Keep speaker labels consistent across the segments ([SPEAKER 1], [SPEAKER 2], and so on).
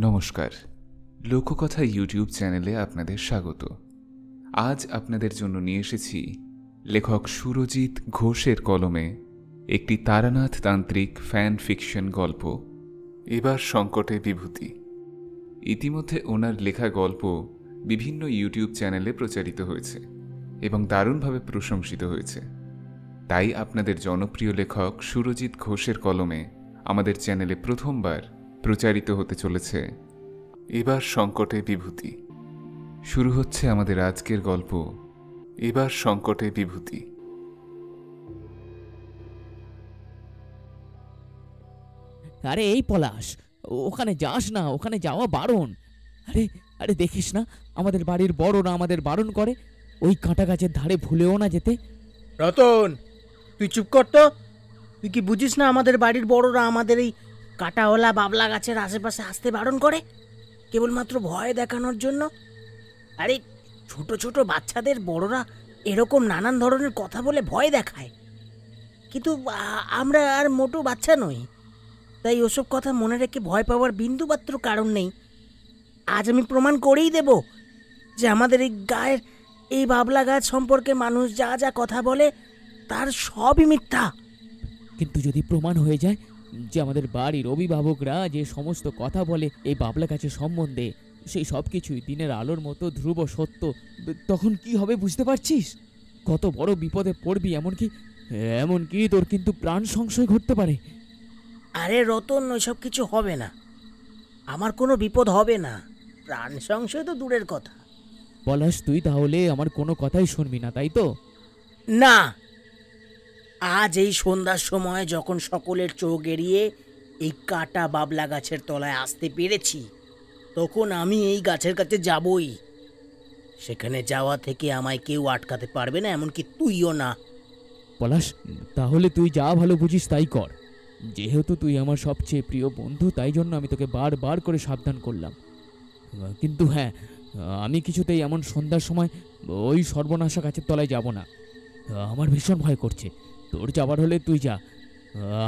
[SPEAKER 1] নমস্কার, লোককথা ইউটিউব চ্যানেলে আপনাদের স্বাগত। আজ আপনাদের জন্য নিয়ে এসেছি লেখক সুরজিৎ ঘোষের কলমে একটি তারানাথ তান্ত্রিক ফ্যান ফিকশন গল্প, এবার সংকটে বিভূতি। ইতিমধ্যে ওনার লেখা গল্প বিভিন্ন ইউটিউব চ্যানেলে প্রচারিত হয়েছে এবং দারুণভাবে প্রশংসিত হয়েছে। তাই আপনাদের জনপ্রিয় লেখক সুরজিৎ ঘোষের কলমে আমাদের চ্যানেলে প্রথমবার প্রচারিত হতে চলেছে এবার সংকটে বিভূতি। শুরু হচ্ছে আমাদের আজকের গল্প, এবার সংকটে বিভূতি।
[SPEAKER 2] আরে এই পলাশ, ওখানে যাস না, ওখানে যাওয়া বারণ। আরে আরে দেখিস না, আমাদের বাড়ির বড়রা আমাদের বারণ করে ওই কাঁটা গাছের ধারে ভুলেও না যেতে।
[SPEAKER 3] রতন, তুই চুপ কর তো। তুই কি বুঝিস না আমাদের বাড়ির বড়রা আমাদের এই কাঁটাওয়ালা বাবলা গাছের আশেপাশে আসতে বারণ করে কেবলমাত্র ভয় দেখানোর জন্য? আরে ছোট ছোট বাচ্চাদের বড়রা এরকম নানান ধরনের কথা বলে ভয় দেখায়, কিন্তু আমরা আর মোটো বাচ্চা নই, তাই ওসব কথা মনে রেখে ভয় পাওয়ার বিন্দুমাত্র কারণ নেই। আজ আমি প্রমাণ করেই দেব যে আমাদের এই গায়ের এই বাবলা গাছ সম্পর্কে মানুষ যা যা কথা বলে তার সবই মিথ্যা।
[SPEAKER 2] কিন্তু যদি প্রমাণ হয়ে যায় যে আমাদের বাড়ির অভিভাবকরা যে সমস্ত কথা বলে এই বাবলা গাছের সম্বন্ধে সেই সব কিছুই দিনের আলোর মতো ধ্রুব সত্য, তখন কি হবে বুঝতে পারছিস? কত বড় বিপদে পড়বি, এমনকি তোর কিন্তু প্রাণ সংশয় ঘটতে পারে।
[SPEAKER 3] আরে রতন, ওইসব কিছু হবে না, আমার কোনো বিপদ হবে না। প্রাণ সংশয় তো দূরের কথা।
[SPEAKER 2] পলাশ, তুই তাহলে আমার কোনো কথাই শুনবি না, তাই তো?
[SPEAKER 3] না, আজ এই সন্ধ্যার সময় যখন সকলের চোখ এড়িয়ে এই কাটা বাবলা গাছের তলায় আসতে পেরেছি, তখন আমি এই গাছের কাছে যাবই। সেখানে যাওয়া থেকে আমায় কেউ আটকাতে পারবে না, এমনকি তুইও না।
[SPEAKER 2] পলাশ, তাহলে তুই যা ভালো বুঝিস তাই কর। যেহেতু তুই আমার সবচেয়ে প্রিয় বন্ধু, তাই জন্য আমি তোকে বারবার করে সাবধান করলাম। কিন্তু হ্যাঁ, আমি কিছুতেই এমন সন্ধ্যার সময় ওই সর্বনাশা গাছের তলায় যাব না। আমার ভীষণ ভয় করছে। তোর যাবার হলে তুই যা,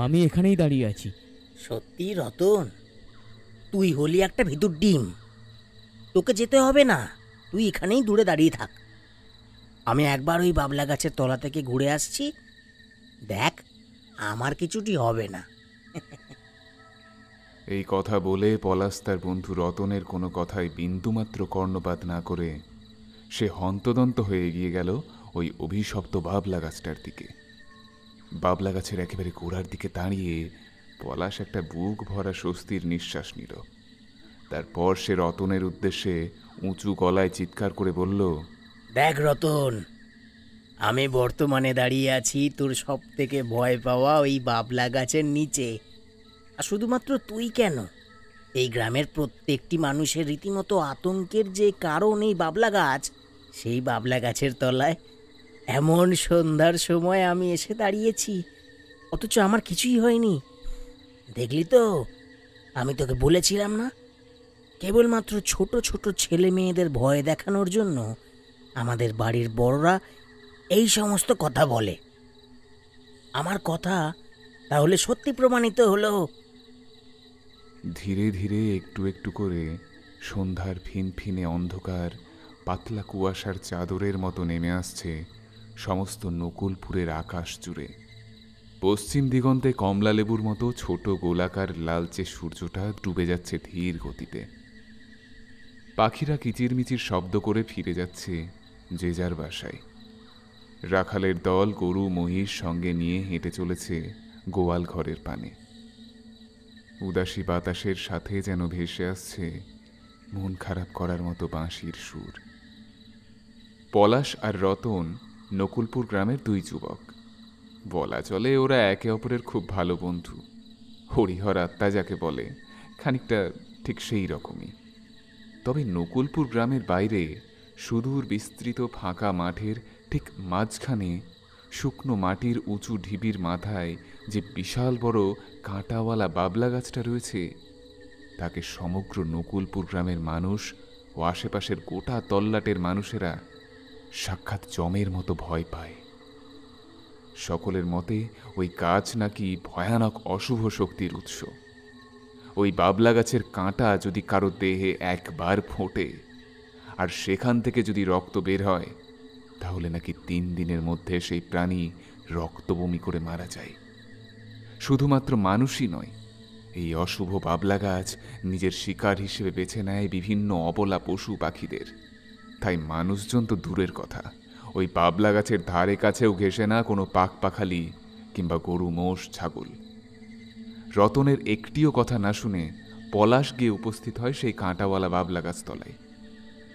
[SPEAKER 2] আমি এখানেই দাঁড়িয়ে আছি।
[SPEAKER 3] সত্যি রতন, তুই হলি একটা ভিতর ডিম, তোকে যেতে হবে না, তুই এখানেই দূরে দাঁড়িয়ে থাক। আমি একবার ওই বাবলা গাছের তলা থেকে ঘুরে আসছি, দেখ আমার কিছুটি হবে না।
[SPEAKER 1] এই কথা বলে পলাশ তার বন্ধু রতনের কোনো কথায় বিন্দুমাত্র কর্ণপাত না করে সে হন্তদন্ত হয়ে এগিয়ে গেল ওই অভিশপ্ত বাবলা গাছটার দিকে। বাবলা গাছের একেবারে গোড়ার দিকে দাঁড়িয়ে পলাশ একটা বুক ভরা স্বস্তির নিঃশ্বাস নিল। তারপর সে রতনের উদ্দেশ্যে উঁচু গলায় চিৎকার করে বলল,
[SPEAKER 3] দেখ রতন, আমি বর্তমানে দাঁড়িয়ে আছি তোর সব থেকে ভয় পাওয়া ওই বাবলা গাছের নিচে। আর শুধুমাত্র তুই কেন, এই গ্রামের প্রত্যেকটি মানুষের রীতিমতো আতঙ্কের যে কারণ এই বাবলা গাছ, সেই বাবলা গাছের তলায় এমন সন্ধ্যার সময় আমি এসে দাঁড়িয়েছি, অথচ আমার কিছুই হয়নি। দেখলি তো, আমি তোকে বলেছিলাম না, কেবলমাত্র ছোট ছোট ছেলে মেয়েদের ভয় দেখানোর জন্য আমাদের বাড়ির বড়রা এই সমস্ত কথা বলে। আমার কথা তাহলে সত্যি প্রমাণিত হলো।
[SPEAKER 1] ধীরে ধীরে একটু একটু করে সন্ধ্যার ফিনফিনে অন্ধকার পাতলা কুয়াশার চাদরের মতো নেমে আসছে সমস্ত নকুলপুরের আকাশ জুড়ে। পশ্চিম দিগন্তে কমলা লেবুর মতো ছোট গোলাকার লালচে সূর্যটা ডুবে যাচ্ছে ধীর গতিতে। পাখিরা কিচিরমিচির শব্দ করে ফিরে যাচ্ছে যে যার বাসায়। রাখালের দল গরু মহিষ সঙ্গে নিয়ে হেঁটে চলেছে গোয়াল ঘরের পানে। উদাসী বাতাসের সাথে যেন ভেসে আসছে মন খারাপ করার মতো বাঁশির সুর। পলাশ আর রতন নকুলপুর গ্রামের দুই যুবক। বলা চলে ওরা একে অপরের খুব ভালো বন্ধু। হরিহর আত্মা যাকে বলে, খানিকটা ঠিক সেই রকমই। তবে নকুলপুর গ্রামের বাইরে সুদূর বিস্তৃত ফাঁকা মাঠের ঠিক মাঝখানে শুকনো মাটির উঁচু ঢিবির মাথায় যে বিশাল বড় কাঁটাওয়ালা বাবলা গাছটা রয়েছে, তাকে সমগ্র নকুলপুর গ্রামের মানুষ ও আশেপাশের গোটা তল্লাটের মানুষেরা সাক্ষাৎ জমের মতো ভয় পায়। সকলের মতে ওই গাছ নাকি ভয়ানক অশুভ শক্তির উৎস। ওই বাবলা গাছের কাঁটা যদি কারো দেহে একবার ফোটে আর সেখান থেকে যদি রক্ত বের হয়, তাহলে নাকি 3 দিনের মধ্যে সেই প্রাণী রক্তবমি করে মারা যায়। শুধুমাত্র মানুষই নয়, এই অশুভ বাবলা গাছ নিজের শিকার হিসেবে বেছে নেয় বিভিন্ন অবলা পশু পাখিদের। তাই মানুষজন তো দূরের কথা, ওই বাবলা গাছের ধারে কাছেও ঘেঁষে না কোনো পাখপাখালি কিংবা গরু, মোষ, ছাগল। রতনের একটিও কথা না শুনে পলাশ গিয়ে উপস্থিত হয় সেই কাঁটাওয়ালা বাবলা গাছ তলায়।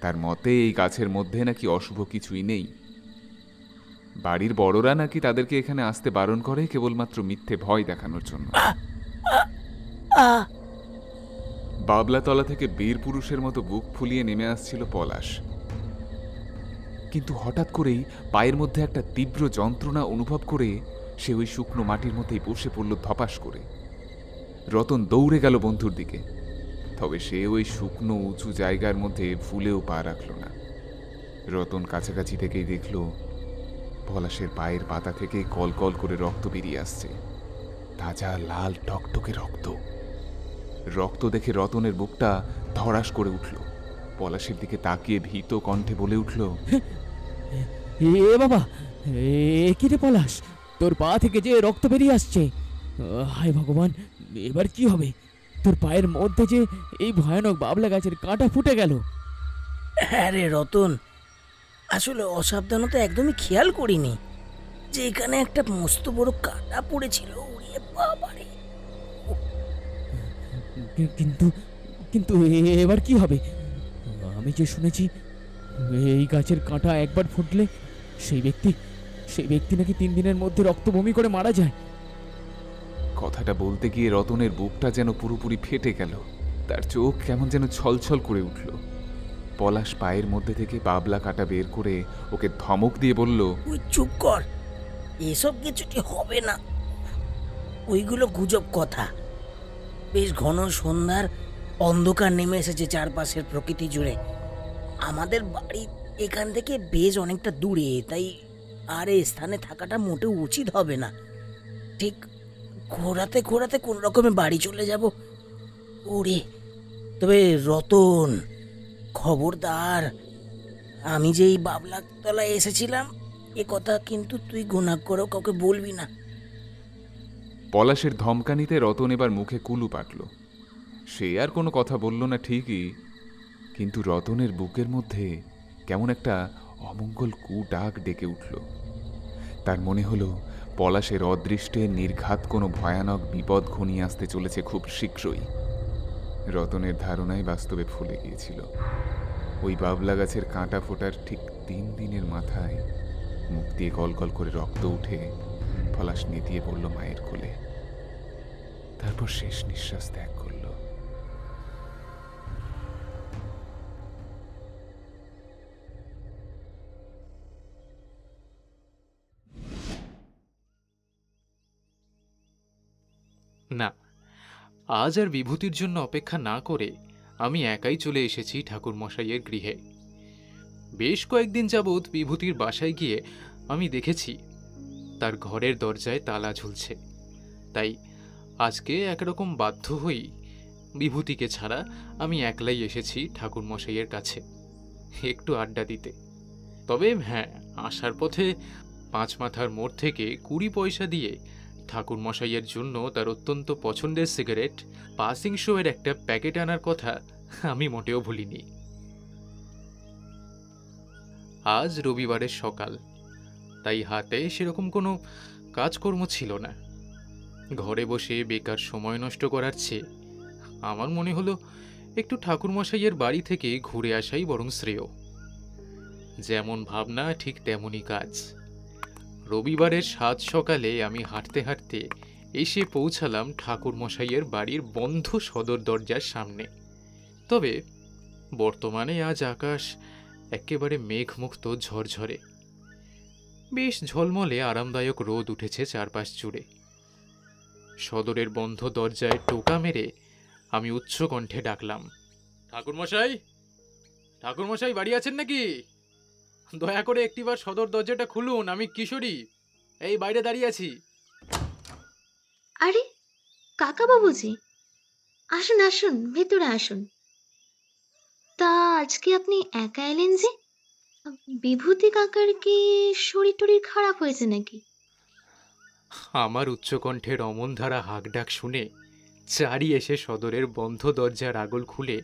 [SPEAKER 1] তার মতে এই গাছের মধ্যে নাকি অশুভ কিছুই নেই। বাড়ির বড়রা নাকি তাদেরকে এখানে আসতে বারণ করে কেবলমাত্র মিথ্যে ভয় দেখানোর জন্য। বাবলাতলা থেকে বীর পুরুষের মতো বুক ফুলিয়ে নেমে আসছিল পলাশ, কিন্তু হঠাৎ করেই পায়ের মধ্যে একটা তীব্র যন্ত্রণা অনুভব করে সে ওই শুকনো মাটির মধ্যেই বসে পড়ল ধপাস করে। রতন দৌড়ে গেল বন্ধুর দিকে, তবে সে ওই শুকনো উঁচু জায়গার মধ্যে ফুলেও পা রাখল না। রতন কাছাকাছি থেকেই দেখল পলাশের পায়ের পাতা থেকে কলকল করে রক্ত বেরিয়ে আসছে, তাজা লাল টকটকে রক্ত। রক্ত দেখে রতনের বুকটা ধড়াস করে উঠল। পলাশের দিকে তাকিয়ে ভীত কণ্ঠে বলে উঠল,
[SPEAKER 2] এ বাবা, কি রে পলাশ, তোর পা থেকে যে রক্ত বেরিয়ে আসছে! হায় ভগবান, এবার কি হবে? তোর পায়ের মধ্যে যে এই ভয়ানক বাবলা গাছের কাঁটা ফুটে গেল।
[SPEAKER 3] হ্যাঁ রে রতন, আসলে অসাবধানতা একদমই খেয়াল করিনি যে এখানে একটা মস্ত বড় কাঁটা পড়েছিল। ওরে বাবারে!
[SPEAKER 2] কিন্তু কিন্তু এবার কি হবে? আমি যে শুনেছি এই গাছের কাঁটা একবার ফুটলে সেই ব্যক্তি নাকি 3 দিনের মধ্যে রক্ত বমি করে মারা যায়।
[SPEAKER 1] কথাটা বলতে গিয়ে রতনের বুকটা যেন পুরোপুরি ফেটে গেল, তার চোখ কেমন যেন ছলছল করে উঠল। পলাশ পায়ের মধ্যে থেকে বাবলা কাঁটা বের করে ওকে ধমক দিয়ে বলল,
[SPEAKER 3] তুই চুপ কর, এসব কিছুটি হবে না। ওইগুলো গুজব কথা। বেশ ঘন সন্ধ্যার অন্ধকার নেমে এসেছে চারপাশের প্রকৃতি জুড়ে। আমাদের বাড়ি এখান থেকে বেশ অনেকটা দূরে, তাই আর এই স্থানে থাকাটা মোটেও উচিত হবে না। ঠিক ঘোরাতে ঘোরাতে কোন রকমে বাড়ি চলে যাব। ওরে, তবে রতন, খবরদার, আমি যে এই বাবলাতলায় এসেছিলাম এ কথা কিন্তু তুই গোনা করেও কাউকে বলবি না।
[SPEAKER 1] পলাশের ধমকানিতে রতন এবার মুখে কুলু পাটল। সে আর কোনো কথা বলল না ঠিকই, কিন্তু রতনের বুকের মধ্যে কেমন একটা অমঙ্গল ডাক ডেকে উঠল। তার মনে হলো পলাশের অদৃষ্টে নির্ঘাত কোনো ভয়ানক বিপদ ঘনিয়ে আসতে চলেছে খুব শীঘ্রই। রতনের ধারণায় বাস্তবে ফুলে গিয়েছিল। ওই বাবলা গাছের কাঁটা ফোটার ঠিক 3 দিনের মাথায় মুখ দিয়ে গলগল করে রক্ত উঠে পলাশ নেতিয়ে পড়ল মায়ের কোলে, তারপর শেষ নিঃশ্বাস ত্যাগ করল।
[SPEAKER 4] না, আজ আর বিভূতির জন্য অপেক্ষা না করে আমি একাই চলে এসেছি ঠাকুর মশাইয়ের গৃহে। বেশ কয়েকদিন যাবৎ বিভূতির বাসায় গিয়ে আমি দেখেছি তার ঘরের দরজায় তালা ঝুলছে। তাই আজকে একরকম বাধ্য হয়েই বিভূতিকে ছাড়া আমি একলাই এসেছি ঠাকুর মশাইয়ের কাছে একটু আড্ডা দিতে। তবে হ্যাঁ, আসার পথে 5 মাথার মোড় থেকে 20 পয়সা দিয়ে ঠাকুর মশাইয়ের জন্য তার অত্যন্ত পছন্দের সিগারেট পাসিং শো এর একটা প্যাকেট আনার কথা আমি মোটেও ভুলিনি। আজ রবিবারের সকাল, তাই হাতে সেরকম কোনো কাজকর্ম ছিল না। ঘরে বসে বেকার সময় নষ্ট করার চেয়ে আমার মনে হলো একটু ঠাকুরমশাইয়ের বাড়ি থেকে ঘুরে আসাই বরং শ্রেয়। যেমন ভাবনা ঠিক তেমনই কাজ। রবিবারের সাত সকালে আমি হাঁটতে হাঁটতে এসে পৌঁছালাম ঠাকুরমশাইয়ের বাড়ির বন্ধ সদর দরজার সামনে। তবে বর্তমানে আজ আকাশ একেবারে মেঘমুক্ত, ঝরঝরে। বেশ ঝলমলে আরামদায়ক রোদ উঠেছে চারপাশ জুড়ে। সদরের বন্ধ দরজায় টোকা মেরে আমি উচ্চ কণ্ঠে ডাকলাম, ঠাকুরমশাই, ঠাকুরমশাই বাড়ি আছেন নাকি? দয়া করে একটিবার সদর দরজাটা খুলুন, আমি কিশোরী, এই বাইরে দাঁড়িয়ে আছি।
[SPEAKER 5] আরে কাকা বাবুজি, আসুন আসুন, ভেতরে আসুন। তা আজকে আপনি একা এলেন যে? বিভূতি কাকার কি শরীর টরীর খারাপ হয়েছে নাকি?
[SPEAKER 4] আমার উচ্চকণ্ঠের অমনধারা হাঁকডাক শুনে চারি এসে সদরের বন্ধ দরজার আগল খুলে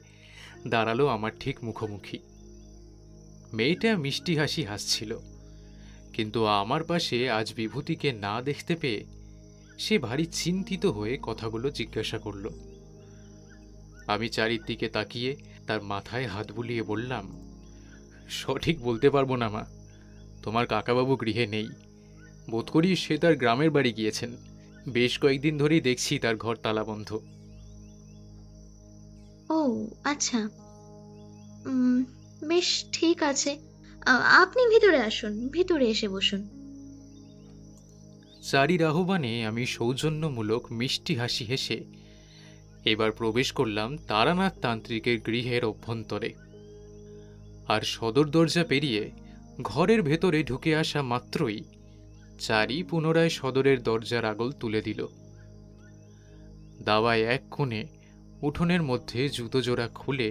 [SPEAKER 4] দাঁড়ালো আমার ঠিক মুখোমুখি। মেয়েটা মিষ্টি হাসি হাসছিল, কিন্তু আমার পাশে আজ বিভূতিকে না দেখতে পেয়ে সে ভারী চিন্তিত হয়ে কথাগুলো জিজ্ঞাসা করল। আমি চারিদিকে তাকিয়ে তার মাথায় হাত বুলিয়ে বললাম, সঠিক বলতে পারবো না মা, তোমার কাকাবাবু গৃহে নেই। বোধ করি সে তার গ্রামের বাড়ি গিয়েছেন। বেশ কয়েকদিন ধরেই দেখছি তার ঘর তালাবন্ধ।
[SPEAKER 5] ও আচ্ছা, বেশ ঠিক আছে। আপনি ভিতরে আসুন, ভিতরে এসে বসুন।
[SPEAKER 4] চারির আহ্বানে আমি সৌজন্যমূলক মিষ্টি হাসি হেসে এবার প্রবেশ করলাম তারানাথ তান্ত্রিকের গৃহের অভ্যন্তরে। আর সদর দরজা পেরিয়ে ঘরের ভেতরে ঢুকে আসা মাত্রই চারি পুনরায় সদরের দরজার আগল তুলে দিল। দাওয়ায় এক কোণে উঠোনের মধ্যে জুতো জোড়া খুলে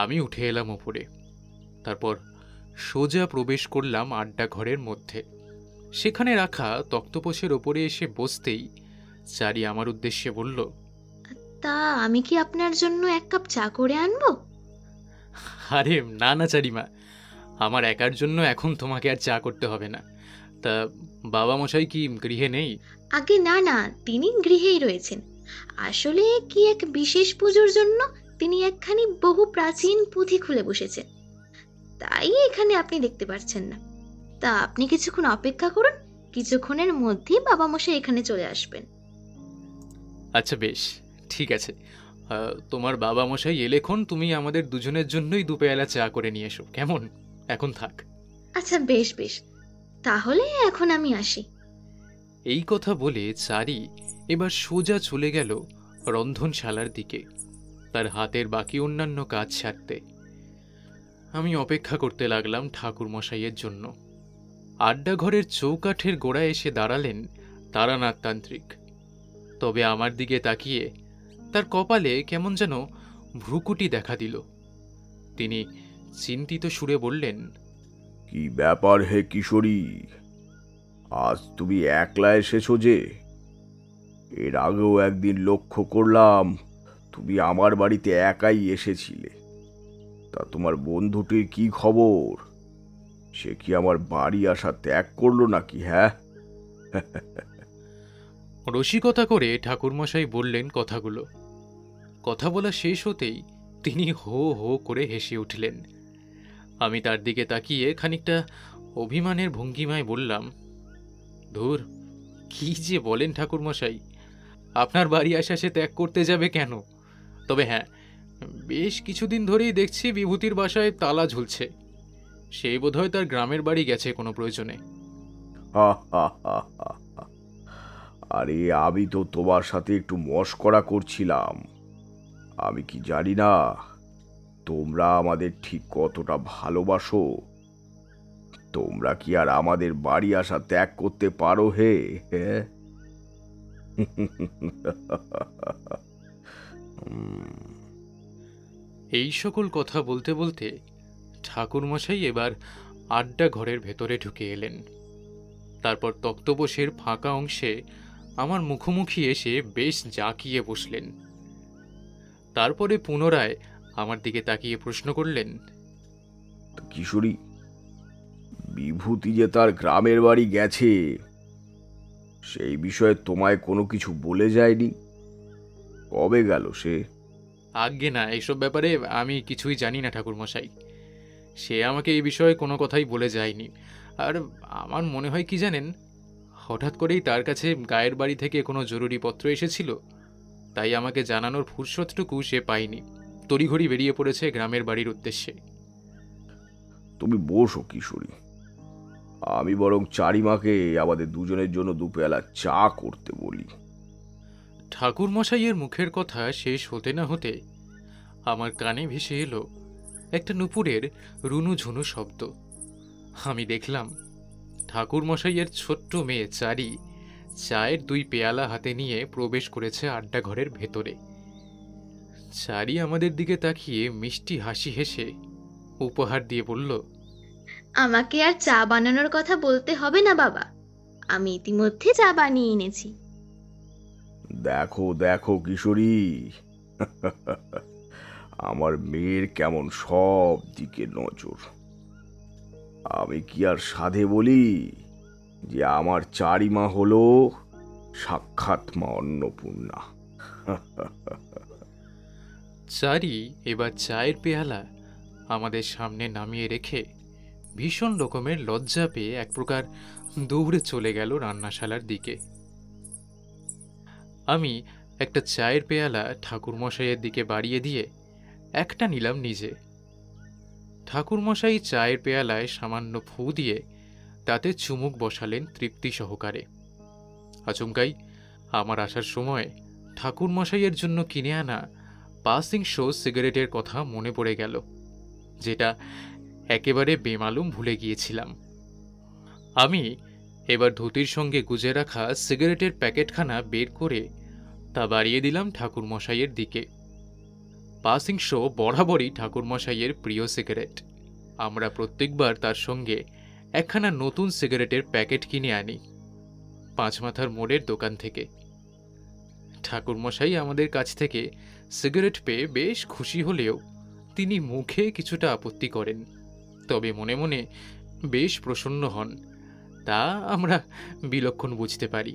[SPEAKER 4] আমি উঠে এলাম ওপরে। তারপর সোজা প্রবেশ করলাম আড্ডা ঘরের মধ্যে। সেখানে রাখা তক্তপোষের ওপরে এসে বসতেই চারি আমার উদ্দেশ্যে বলল,
[SPEAKER 5] তা আমি কি আপনার জন্য এক কাপ চা করে আনবো?
[SPEAKER 4] আরে না না চারিমা, আমার একার জন্য এখন তোমাকে আর চা করতে হবে না। তা বাবা মশাই কি গৃহে নেই?
[SPEAKER 5] আগে না না, তিনি গৃহেই রয়েছেন। আসলে কি এক বিশেষ পুজোর জন্য তিনি একখানি বহু প্রাচীন পুঁথি খুলে বসেছেন, তাই এখানে আপনি দেখতে পাচ্ছেন না। তা আপনি কিছুক্ষণ অপেক্ষা করুন, কিছুক্ষণের মধ্যেই বাবা মশাই এখানে চলে আসবেন।
[SPEAKER 4] আচ্ছা বেশ, ঠিক আছে। তোমার বাবা মশাই এলেখন তুমি আমাদের দুজনের জন্যই দুপেয়ালা চা করে নিয়ে এসো, কেমন? এখন থাক।
[SPEAKER 5] আচ্ছা বেশ বেশ, তাহলে এখন আমি আসি।
[SPEAKER 4] এই কথা বলে চারি এবার সোজা চলে গেল রন্ধনশালার দিকে, তার হাতের বাকি অন্যান্য কাজ সারতে। আমি অপেক্ষা করতে লাগলাম ঠাকুর মশাইয়ের জন্য। আড্ডা ঘরের চৌকাঠের গোড়ায় এসে দাঁড়ালেন তারানাথ তান্ত্রিক। তবে আমার দিকে তাকিয়ে তার কপালে কেমন যেন ভ্রুকুটি দেখা দিল। তিনি চিন্তিত সুরে বললেন,
[SPEAKER 6] কি ব্যাপার হে কিশোরী, আজ তুমি একলা এসেছো যে? এর আগেও একদিন লক্ষ্য করলাম তুমি আমার বাড়িতে একাই এসেছিলে। তা তোমার বন্ধুটির কি খবর? সে কি আমার বাড়ি আসা ত্যাগ করলো নাকি? হ্যাঁ,
[SPEAKER 4] রসিকতা করে ঠাকুরমশাই বললেন কথাগুলো। কথা বলা শেষ হতেই তিনি হো হো করে হেসে উঠলেন। আমি তার দিকে তাকিয়ে খানিকটা অভিমানের ভঙ্গিমায় বললাম, ধুর, কি যে বলেন ঠাকুরমশাই, আপনার বাড়ি আসা সে ত্যাগ করতে যাবে কেন? তবে হ্যাঁ, বেশ কিছুদিন ধরেই দেখছি বিভূতির বাসায় তালা ঝুলছে। সেই বোধহয় তার গ্রামের বাড়ি গেছে কোনো প্রয়োজনে।
[SPEAKER 6] হা হা হা হা হা। আরে আমি তো তোমার সাথে একটু মশকরা করছিলাম। আমি কি জানি না তোমরা আমাদের ঠিক কতটা ভালোবাসো? তোমরা কি আর আমাদের বাড়ি আসা ত্যাগ করতে পারো হে? হ্যাঁ,
[SPEAKER 4] এই সকল কথা বলতে বলতে ঠাকুরমশাই এবার আড্ডা ঘরের ভেতরে ঢুকে এলেন। তারপর তক্তপোষের ফাঁকা অংশে আমার মুখোমুখি এসে বেশ জাঁকিয়ে বসলেন। তারপরে পুনরায় আমার দিকে তাকিয়ে প্রশ্ন করলেন,
[SPEAKER 6] তো কিশোরী, বিভূতি যে তার গ্রামের বাড়ি গেছে সেই বিষয়ে তোমায় কোনো কিছু বলে যায়নি? কবে গেল সে?
[SPEAKER 4] আজ্ঞে না, এইসব ব্যাপারে আমি কিছুই জানি না ঠাকুরমশাই। সে আমাকে এই বিষয়ে কোনো কথাই বলে যায়নি। আর আমার মনে হয় কি জানেন, হঠাৎ করেই তার কাছে গায়ের বাড়ি থেকে কোনো জরুরি পত্র এসেছিল, তাই আমাকে জানানোর ফুরসতটুকু সে পায়নি। তড়িঘড়ি বেরিয়ে পড়েছে গ্রামের বাড়ির উদ্দেশ্যে।
[SPEAKER 6] তুমি বসো কিশোরী, আমি বরং চারিমাকে আমাদের দুজনের জন্য দুপেলা চা করতে বলি।
[SPEAKER 4] ঠাকুরমশাইয়ের মুখের কথা শেষ হতে না হতে আমার কানে ভেসে এলো একটা নুপুরের রুনুঝুনু শব্দ। আমি দেখলাম ঠাকুরমশাইয়ের ছোট্ট মেয়ে চারি চায়ের 2 পেয়ালা হাতে নিয়ে প্রবেশ করেছে আড্ডা ঘরের ভেতরে। চারি আমাদের দিকে তাকিয়ে মিষ্টি হাসি হেসে উপহার দিয়ে বলল,
[SPEAKER 5] আমাকে আর চা বানানোর কথা বলতে হবে না বাবা, আমি ইতিমধ্যে চা বানিয়ে এনেছি।
[SPEAKER 6] দেখো দেখো কিশোরী, আমার মেয়ের কেমন সব দিকে নজর। আমি কি আর সাধে বলি যে আমার চারিমা হলো সাক্ষাৎ মা অন্নপূর্ণা।
[SPEAKER 4] চারি এবার চায়ের পেয়ালা আমাদের সামনে নামিয়ে রেখে ভীষণ রকমের লজ্জা পেয়ে এক প্রকার দৌড়ে চলে গেল রান্নাশালার দিকে। আমি একটা চায়ের পেয়ালা ঠাকুরমশাইয়ের দিকে বাড়িয়ে দিয়ে একটা নিলাম নিজে। ঠাকুরমশাই চায়ের পেয়ালায় সামান্য ফু দিয়ে তাতে চুমুক বসালেন তৃপ্তি সহকারে। আচমকাই আমার আসার সময় ঠাকুরমশাইয়ের জন্য কিনে আনা পাসিং শো সিগারেটের কথা মনে পড়ে গেল, যেটা একেবারে বেমালুম ভুলে গিয়েছিলাম। আমি এবার ধুতির সঙ্গে গুজে রাখা সিগারেটের প্যাকেটখানা বের করে তা বাড়িয়ে দিলাম ঠাকুরমশাইয়ের দিকে। পাসিং শো বরাবরই ঠাকুরমশাইয়ের প্রিয় সিগারেট। আমরা প্রত্যেকবার তার সঙ্গে একখানা নতুন সিগারেটের প্যাকেট কিনে আনি পাঁচমাথার মোড়ের দোকান থেকে। ঠাকুরমশাই আমাদের কাছ থেকে সিগারেট পেয়ে বেশ খুশি হলেও তিনি মুখে কিছুটা আপত্তি করেন, তবে মনে মনে বেশ প্রসন্ন হন, তা আমরা বিলক্ষণ বুঝতে পারি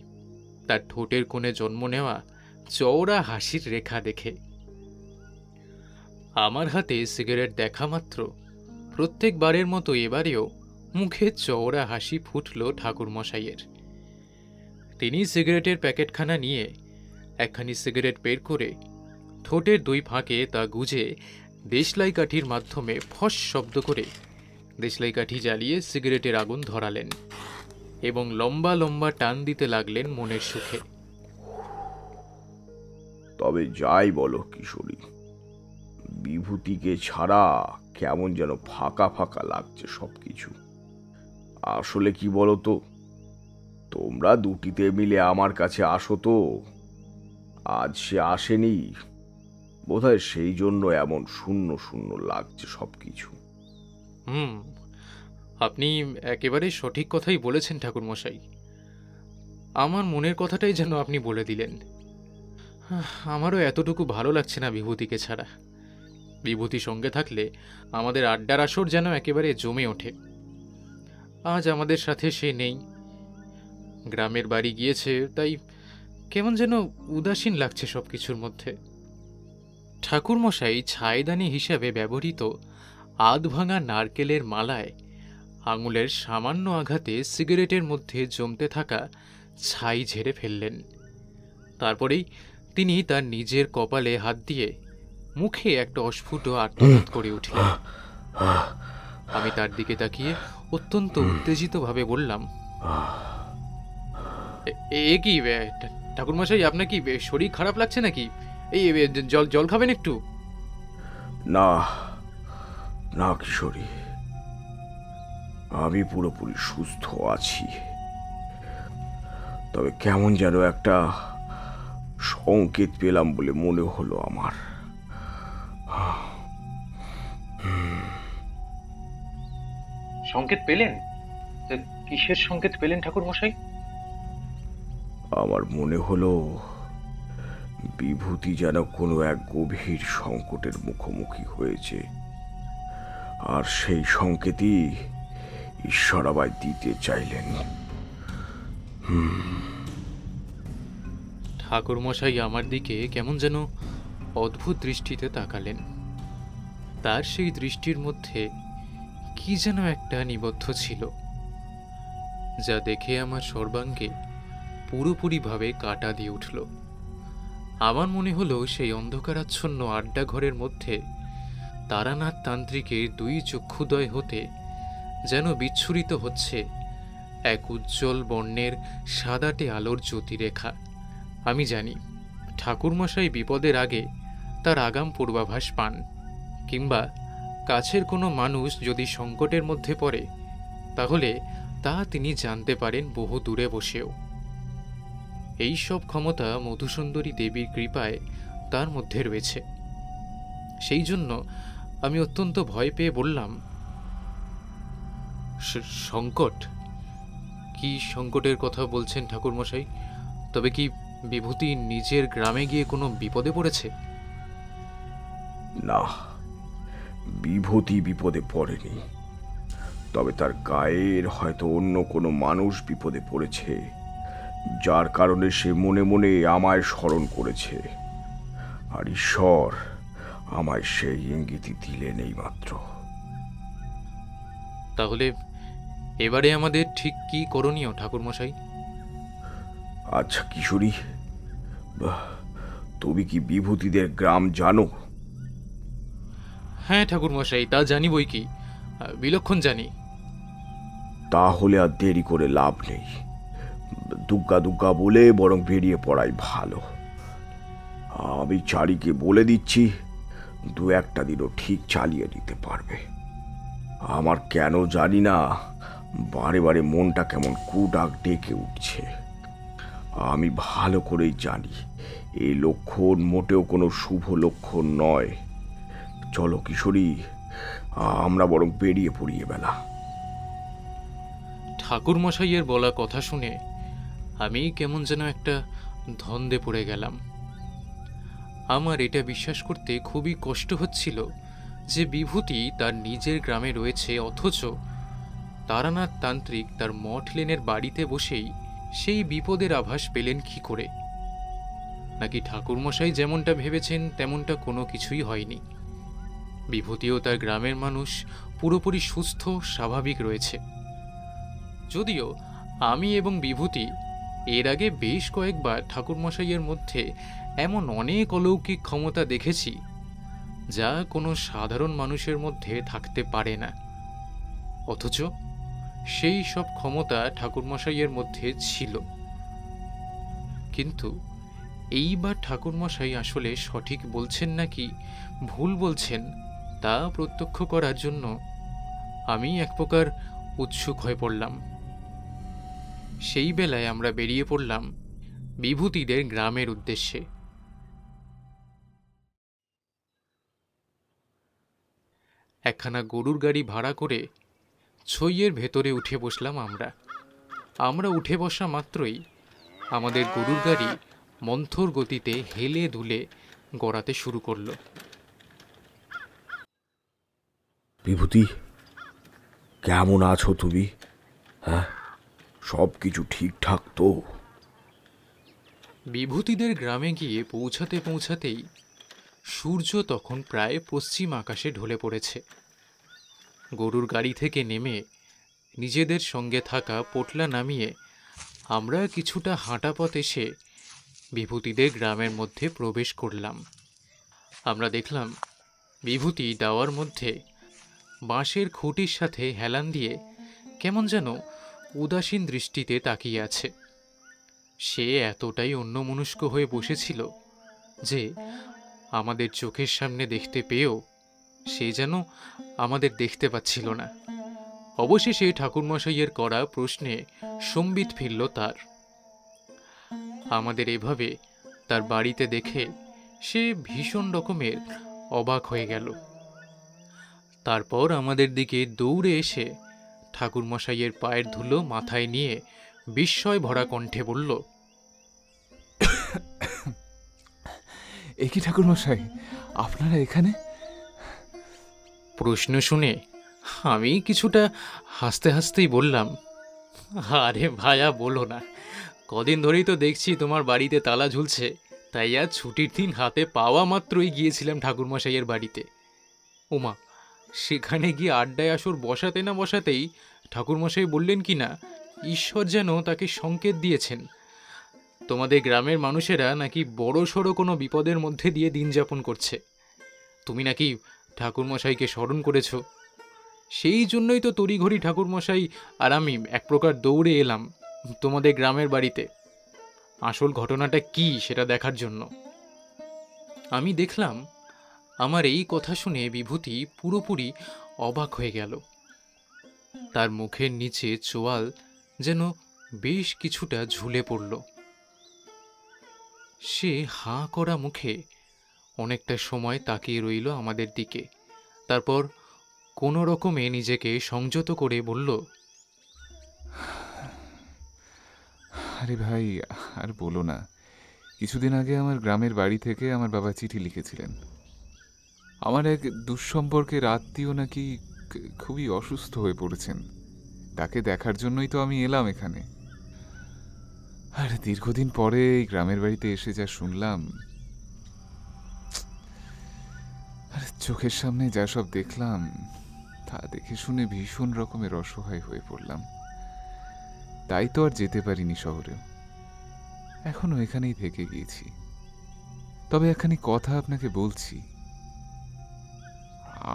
[SPEAKER 4] তার ঠোঁটের কোণে জন্ম নেওয়া চওড়া হাসির রেখা দেখে। আমার হাতে সিগারেট দেখা মাত্র প্রত্যেকবারের মতো এবারেও মুখে চওড়া হাসি ফুটল ঠাকুরমশাইয়ের। তিনি সিগারেটের প্যাকেটখানা নিয়ে একখানি সিগারেট বের করে ঠোঁটের দুই ফাঁকে তা গুজে দেশলাই কাঠির মাধ্যমে ফস শব্দ করে দেশলাই কাঠি জ্বালিয়ে সিগারেটের আগুন ধরালেন এবং লম্বা লম্বা টান দিতে লাগলেন মনের সুখে।
[SPEAKER 6] তবে যাই বলো কিশোরী, বিভূতিকে ছাড়া কেমন যেন ফাঁকা ফাঁকা লাগছে সবকিছু। আসলে কি বলো তো, তোমরা দুটিতে মিলে আমার কাছে আসো তো, আজ সে আসেনি, বোধহয় সেই জন্য এমন শূন্য শূন্য লাগছে সবকিছু।
[SPEAKER 4] আপনি একেবারে সঠিক কথাই বলেছেন ঠাকুরমশাই। আমার মনের কথাটাই যেন আপনি বলে দিলেন। আমারও এতটুকু ভালো লাগছে না বিভূতিকে ছাড়া। বিভূতি সঙ্গে থাকলে আমাদের আড্ডার আসর যেন একেবারে জমে ওঠে। আজ আমাদের সাথে সে নেই, গ্রামের বাড়ি গিয়েছে, তাই কেমন যেন উদাসীন লাগছে সব কিছুর মধ্যে। ঠাকুরমশাই ছাইদানি হিসাবে ব্যবহৃত আধভাঙা নারকেলের মালায় আঙুলের সামান্য আঘাতে সিগারেটের মধ্যে জমতে থাকা ছাই ঝেড়ে ফেললেন। তারপরেই তিনি তার নিজের কপালে হাত দিয়ে মুখে একটা অস্ফুট আর্তনাদ করে উঠলেন। আমি তার দিকে তাকিয়ে অত্যন্ত উত্তেজিতভাবে বললাম, এ কি ঠাকুরমশাই, আপনার কি শরীর খারাপ লাগছে নাকি? এই জল জল খাবেন একটু?
[SPEAKER 6] না না কিশোরী, আমি পুরোপুরি সুস্থ আছি, তবে কেমন যেন একটা সংকেত পেলাম বলে মনে হলো আমার।
[SPEAKER 4] সংকেত পেলেন? কিসের সংকেত পেলেন ঠাকুরমশাই?
[SPEAKER 6] আমার মনে হলো বিভূতি যেন কোনো এক গভীর সংকটের মুখোমুখি হয়েছে, আর সেই সংকেতই ঈশ্বর আমায় দিতে চাইলেন।
[SPEAKER 4] ঠাকুরমশাই আমার দিকে কেমন যেন অদ্ভুত দৃষ্টিতে তাকালেন। তার সেই দৃষ্টির মধ্যে কি যেন একটা নিবদ্ধ ছিল, যা দেখে আমার সর্বাঙ্গে পুরোপুরিভাবে কাঁটা দিয়ে উঠল। আমার মনে হলো সেই অন্ধকারাচ্ছন্ন আড্ডা ঘরের মধ্যে তারানাথ তান্ত্রিকের দুই চক্ষুদয় হতে যেন বিচ্ছুরিত হচ্ছে এক উজ্জ্বল বর্ণের সাদাটে আলোর জ্যোতিরেখা। আমি জানি ঠাকুরমশাই বিপদের আগে তার আগাম পূর্বাভাস পান, কিংবা কাছের কোনো মানুষ যদি সংকটের মধ্যে পড়ে তাহলে তা তিনি জানতে পারেন বহু দূরে বসেও। এই সব ক্ষমতা মধুসুন্দরী দেবীর কৃপায় তার মধ্যে রয়েছে। সেই জন্য আমি অত্যন্ত ভয় পেয়ে বললাম, সংকট? কি সংকটের কথা বলছেন ঠাকুরমশাই? তবে কি বিভূতি নিজের গ্রামে গিয়ে কোনো বিপদে পড়েছে?
[SPEAKER 6] না, বিভূতি বিপদে পড়েনি, তবে তার গায়ের হয়তো অন্য কোনো মানুষ বিপদে পড়েছে, যার কারণে সে মনে মনে আমায় স্মরণ করেছে। আর ঈশ্বর আমায় সেই ইঙ্গিতই দিলেন এই মাত্র।
[SPEAKER 4] তাহলে এবারে আমাদের ঠিক কি করণীয় ঠাকুরমশাই?
[SPEAKER 6] আচ্ছা কিশোরী, তুমি কি বিভূতিদের গ্রাম জানো?
[SPEAKER 4] হ্যাঁ ঠাকুরমশাই, তা জানি বই কি, বিলক্ষণ জানি।
[SPEAKER 6] তাহলে আর দেরি করে লাভ নেই, দুগ্গা দুগ্গা বলে বরং বেরিয়ে পড়াই ভালো। আমি চারিকে বলে দিচ্ছি, দু একটা দিনও ঠিক চালিয়ে নিতে পারবে। আমার কেন জানি না বারে বারে মনটা কেমন কুডাক ডেকে উঠছে। আমি ভালো করেই জানি এই লক্ষণ মোটেও কোনো শুভ লক্ষণ নয়। চলো কিশোরী, আমরা বরং বেরিয়ে পড়িয়ে বেলা।
[SPEAKER 4] ঠাকুরমশাইয়ের বলা কথা শুনে আমি কেমন যেন একটা ধন্দে পড়ে গেলাম। আমার এটা বিশ্বাস করতে খুবই কষ্ট হচ্ছিল যে বিভূতি তার নিজের গ্রামে রয়েছে, অথচ তারানাথ তান্ত্রিক তার মঠ লেনের বাড়িতে বসেই সেই বিপদের আভাস পেলেন কি করে? নাকি ঠাকুরমশাই যেমনটা ভেবেছেন তেমনটা কোনো কিছুই হয়নি। বিভূতিও তার গ্রামের মানুষ পুরোপুরি সুস্থ স্বাভাবিক রয়েছে। যদিও আমি এবং বিভূতি এর আগে বেশ কয়েকবার ঠাকুরমশাইয়ের মধ্যে এমন অনেক অলৌকিক ক্ষমতা দেখেছি যা কোনো সাধারণ মানুষের মধ্যে থাকতে পারে না, অথচ সেই সব ক্ষমতা ঠাকুরমশাইয়ের মধ্যে ছিল। কিন্তু এইবার ঠাকুরমশাই আসলে সঠিক বলছেন নাকি ভুল বলছেন তা প্রত্যক্ষ করার জন্য আমি এক প্রকার উৎসুক হয়ে পড়লাম। সেই বেলায় আমরা বেরিয়ে পড়লাম বিভূতিদের গ্রামের উদ্দেশ্যে। একখানা গরুর গাড়ি ভাড়া করে ছইয়ের ভেতরে উঠে বসলাম আমরা উঠে বসা মাত্রই আমাদের গরুর গাড়ি মন্থর গতিতে হেলে দুলে গড়াতে শুরু করল।
[SPEAKER 6] বিভূতি, কেমন আছো তুমি? হ্যাঁ, সব কিছু ঠিকঠাক তো?
[SPEAKER 4] বিভূতিদের গ্রামে গিয়ে পৌঁছাতে পৌঁছাতেই সূর্য তখন প্রায় পশ্চিম আকাশে ঢলে পড়েছে। গরুর গাড়ি থেকে নেমে নিজেদের সঙ্গে থাকা পোটলা নামিয়ে আমরা কিছুটা হাঁটা পথ এসে বিভূতিদের গ্রামের মধ্যে প্রবেশ করলাম। আমরা দেখলাম বিভূতি দাওয়ার মধ্যে বাঁশের খুঁটির সাথে হেলান দিয়ে কেমন যেন উদাসীন দৃষ্টিতে তাকিয়ে আছে। সে এতটাই অন্যমনস্ক হয়ে বসেছিল যে আমাদের চোখের সামনে দেখতে পেয়েও সে যেন আমাদের দেখতে পাচ্ছিল না। অবশেষে ঠাকুরমশাইয়ের করা প্রশ্নে সম্বিত ফিরল তার। আমাদের এভাবে তার বাড়িতে দেখে সে ভীষণ রকমের অবাক হয়ে গেল। তারপর আমাদের দিকে দৌড়ে এসে ঠাকুরমশাইয়ের পায়ের ধুলো মাথায় নিয়ে বিস্ময় ভরা কণ্ঠে বলল,
[SPEAKER 1] এ কি ঠাকুরমশাই, আপনারা এখানে?
[SPEAKER 4] প্রশ্ন শুনে আমি কিছুটা হাসতে হাসতেই বললাম, আরে ভায়া বলো না, কদিন ধরেই তো দেখছি তোমার বাড়িতে তালা ঝুলছে, তাই আজ ছুটির দিন হাতে পাওয়া মাত্রই গিয়েছিলাম ঠাকুরমশাইয়ের বাড়িতে। ওমা, সেখানে গিয়ে আড্ডায় আসর বসাতে না বসাতেই ঠাকুরমশাই বললেন কি না ঈশ্বর যেন তাকে সংকেত দিয়েছেন তোমাদের গ্রামের মানুষেরা নাকি বড় সড়ো কোনো বিপদের মধ্যে দিয়ে দিন যাপন করছে। তুমি নাকি ঠাকুরমশাইকে স্মরণ করেছ, সেই জন্যই তো তড়িঘড়ি ঠাকুরমশাই আর আমি এক প্রকার দৌড়ে এলাম তোমাদের গ্রামের বাড়িতে আসল ঘটনাটা কি সেটা দেখার জন্য। আমি দেখলাম আমার এই কথা শুনে বিভূতি পুরোপুরি অবাক হয়ে গেল। তার মুখের নিচে চোয়াল যেন বেশ কিছুটা ঝুলে পড়ল। সে হাঁ করা মুখে অনেকটা সময় তাকিয়ে রইল আমাদের দিকে। তারপর কোনো রকমে নিজেকে সংযত করে বলল,
[SPEAKER 1] আরে ভাই, আর বলো না। কিছুদিন আগে আমার গ্রামের বাড়ি থেকে আমার বাবা চিঠি লিখেছিলেন। আমার এক দুঃসম্পর্কের আত্মীয় নাকি খুবই অসুস্থ হয়ে পড়েছেন। তাকে দেখার জন্যই তো আমি এলাম এখানে। আর দীর্ঘদিন পরে এই গ্রামের বাড়িতে এসে যা শুনলাম, আর চোখের সামনে যা সব দেখলাম, তা দেখে শুনে ভীষণ রকমের অসহায় হয়ে পড়লাম। তাই তো আর যেতে পারিনি শহরেও, এখনো এখানেই থেকে গিয়েছি। তবে একখানি কথা আপনাকে বলছি,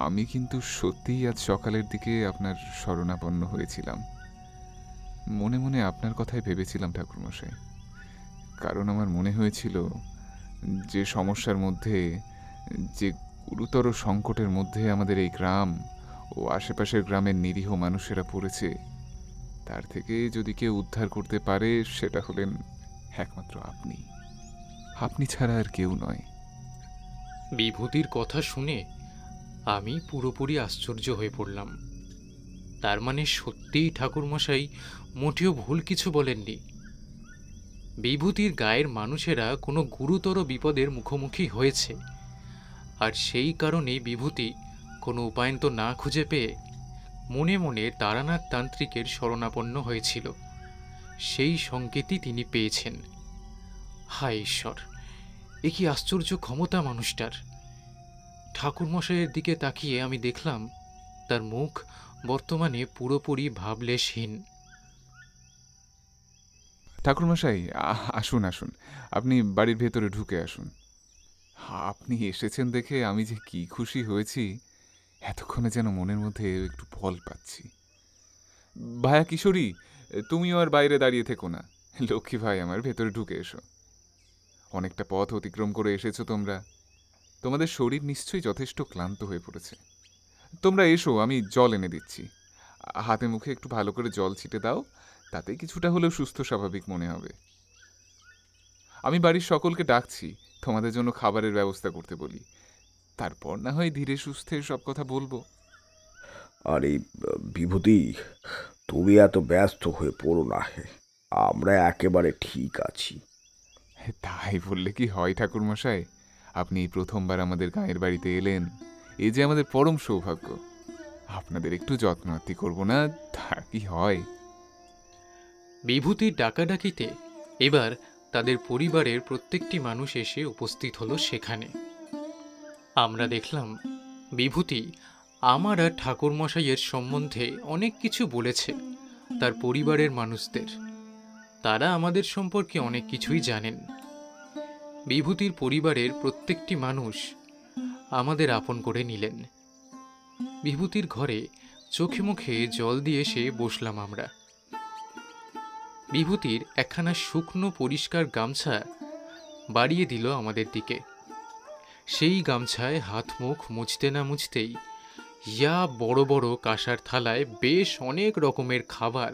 [SPEAKER 1] আমি কিন্তু সত্যিই আজ সকালের দিকে আপনার শরণাপন্ন হয়েছিলাম। মনে মনে আপনার কথাই ভেবেছিলাম ঠাকুরমশাই, কারণ আমার মনে হয়েছিল যে সমস্যার মধ্যে, যে গুরুতর সংকটের মধ্যে আমাদের এই গ্রাম ও আশেপাশের গ্রামের নিরীহ মানুষেরা পড়েছে, তার থেকে যদি কেউ উদ্ধার করতে পারে সেটা হলেন একমাত্র আপনি। আপনি ছাড়া আর কেউ নয়।
[SPEAKER 4] বিভূতির কথা শুনে আমি পুরোপুরি আশ্চর্য হয়ে পড়লাম। তার মানে সত্যিই ঠাকুরমশাই মোটেও ভুল কিছু বলেননি। বিভূতির গায়ের মানুষেরা কোনো গুরুতর বিপদের মুখোমুখি হয়েছে, আর সেই কারণেই বিভূতি কোনো উপায়ন্ত না খুঁজে পেয়ে মনে মনে তারানাথ তান্ত্রিকের শরণাপন্ন হয়েছিল। সেই সংকেতই তিনি পেয়েছেন। হায় ঈশ্বর, এ কি আশ্চর্য ক্ষমতা মানুষটার! ঠাকুরমশাইয়ের দিকে তাকিয়ে আমি দেখলাম তার মুখ বর্তমানে পুরোপুরি ভাবলেশহীন।
[SPEAKER 1] ঠাকুরমশাই, আসুন আসুন, আপনি বাড়ির ভেতরে ঢুকে আসুন। আপনি এসেছেন দেখে আমি যে কি খুশি হয়েছি, এতক্ষণে যেন মনের মধ্যে একটু বল পাচ্ছি। ভায়া কিশোরী, তুমিও আর বাইরে দাঁড়িয়ে থেকো না। লক্ষ্মী ভাই আমার, ভেতরে ঢুকে এসো। অনেকটা পথ অতিক্রম করে এসেছো তোমরা। তোমাদের শরীর নিশ্চয়ই যথেষ্ট ক্লান্ত হয়ে পড়েছে। তোমরা এসো, আমি জল এনে দিচ্ছি। হাতে মুখে একটু ভালো করে জল ছিটে দাও, তাতে কিছুটা হলেও সুস্থ স্বাভাবিক মনে হবে। আমি বাড়ির সকলকে ডাকছি তোমাদের জন্য খাবারের ব্যবস্থা করতে বলি, তারপর না হয় ধীরে সুস্থে সব কথা বলবো।
[SPEAKER 6] আরে বিভূতি, তুমি এত ব্যস্ত হয়ে পড়ো না, আমরা একেবারে ঠিক আছি।
[SPEAKER 1] তাই বললে কি হয় ঠাকুরমশাই? আপনি এই প্রথমবার আমাদের গাঁয়ের বাড়িতে এলেন, এ যে আমাদের পরম সৌভাগ্য। আপনাদের একটু যত্ন আত্তি করবো না, তা কি হয়?
[SPEAKER 4] বিভূতির ডাকাডাকিতে এবার তাদের পরিবারের প্রত্যেকটি মানুষ এসে উপস্থিত হলো সেখানে। আমরা দেখলাম বিভূতি আমার আর ঠাকুরমশাইয়ের সম্বন্ধে অনেক কিছু বলেছে তার পরিবারের মানুষদের। তারা আমাদের সম্পর্কে অনেক কিছুই জানেন। বিভূতির পরিবারের প্রত্যেকটি মানুষ আমাদের আপন করে নিলেন। বিভূতির ঘরে চোখে মুখে জল দিয়ে এসে বসলাম আমরা। বিভূতির একখানা শুকনো পরিষ্কার গামছা বাড়িয়ে দিল আমাদের দিকে। সেই গামছায় হাত মুখ মুছতে না মুছতেই ইয়া বড় বড় কাঁসার থালায় বেশ অনেক রকমের খাবার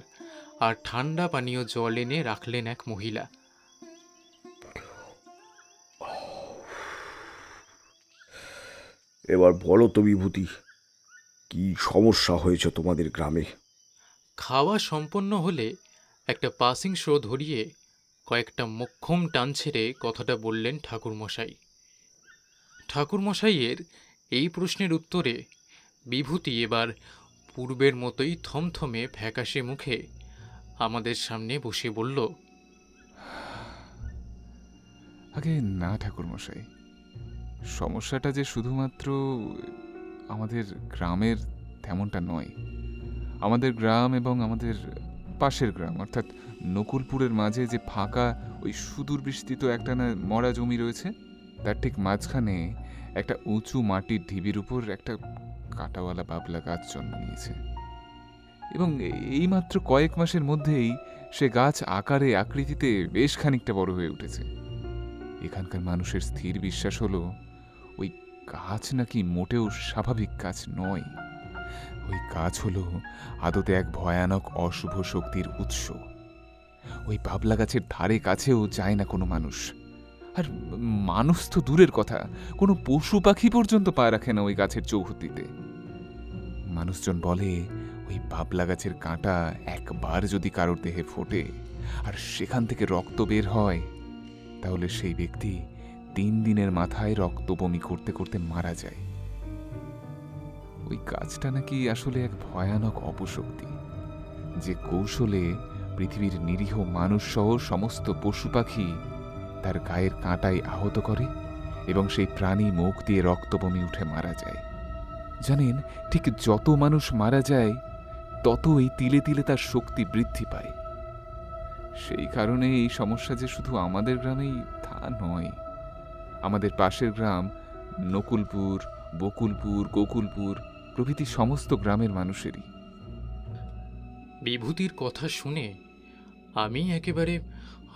[SPEAKER 4] আর ঠান্ডা পানীয় জল এনে রাখলেন এক মহিলা।
[SPEAKER 6] এবার বলো তো বিভূতি, কি সমস্যা হয়েছে তোমাদের গ্রামে?
[SPEAKER 4] খাওয়া সম্পন্ন হলে একটা পাসিং শো ধরিয়ে কয়েকটা মোক্ষম টান ছেড়ে কথাটা বললেন ঠাকুরমশাই। ঠাকুরমশাইয়ের এই প্রশ্নের উত্তরে বিভূতি এবার পূর্বের মতোই থমথমে ফ্যাকাশে মুখে আমাদের সামনে বসে বলল,
[SPEAKER 1] আগে না ঠাকুরমশাই, সমস্যাটা যে শুধুমাত্র আমাদের গ্রামের তেমনটা নয়। আমাদের গ্রাম এবং আমাদের পাশের গ্রাম অর্থাৎ নকুলপুরের মাঝে যে ফাঁকা ওই সুদূর বিস্তৃত একটা না মরা জমি রয়েছে, তার ঠিক মাঝখানে একটা উঁচু মাটির ঢিবির উপর একটা কাঁটাওয়ালা বাবলা গাছ জন্ম নিয়েছে, এবং এইমাত্র কয়েক মাসের মধ্যেই সে গাছ আকারে আকৃতিতে বেশ খানিকটা বড় হয়ে উঠেছে। এখানকার মানুষের স্থির বিশ্বাস হলো ওই গাছ নাকি মোটেও স্বাভাবিক গাছ নয়। ওই গাছ হলো আদতে এক ভয়ানক অশুভ শক্তির উৎস। ওই বাবলা গাছের ধারে কাছেও যায় না কোনো মানুষ, আর মানুষ তো দূরের কথা, কোনো পশু পাখি পর্যন্ত পা রাখে না ওই গাছের চৌহদ্দিতে। মানুষজন বলে ওই বাবলা গাছের কাঁটা একবার যদি কারোর দেহে ফোটে আর সেখান থেকে রক্ত বের হয়, তাহলে সেই ব্যক্তি 3 দিনের মাথায় রক্ত বমি করতে করতে মারা যায়। ওই গাছটা নাকি আসলে এক ভয়ানক অপশক্তি, যে কৌশলে পৃথিবীর নিরীহ মানুষ সহ সমস্ত পশু পাখি তার গায়ের কাঁটায় আহত করে এবং সেই প্রাণী মুখ দিয়ে রক্ত বমি উঠে মারা যায়। জানেন, ঠিক যত মানুষ মারা যায় ততই তিলে তিলে তার শক্তি বৃদ্ধি পায়। সেই কারণে এই সমস্যা যে শুধু আমাদের গ্রামেই তা নয়, আমাদের পাশের গ্রাম নকুলপুর, বকুলপুর, গোকুলপুর প্রভৃতি সমস্ত গ্রামের মানুষেরই।
[SPEAKER 4] বিভূতির কথা শুনে আমি একেবারে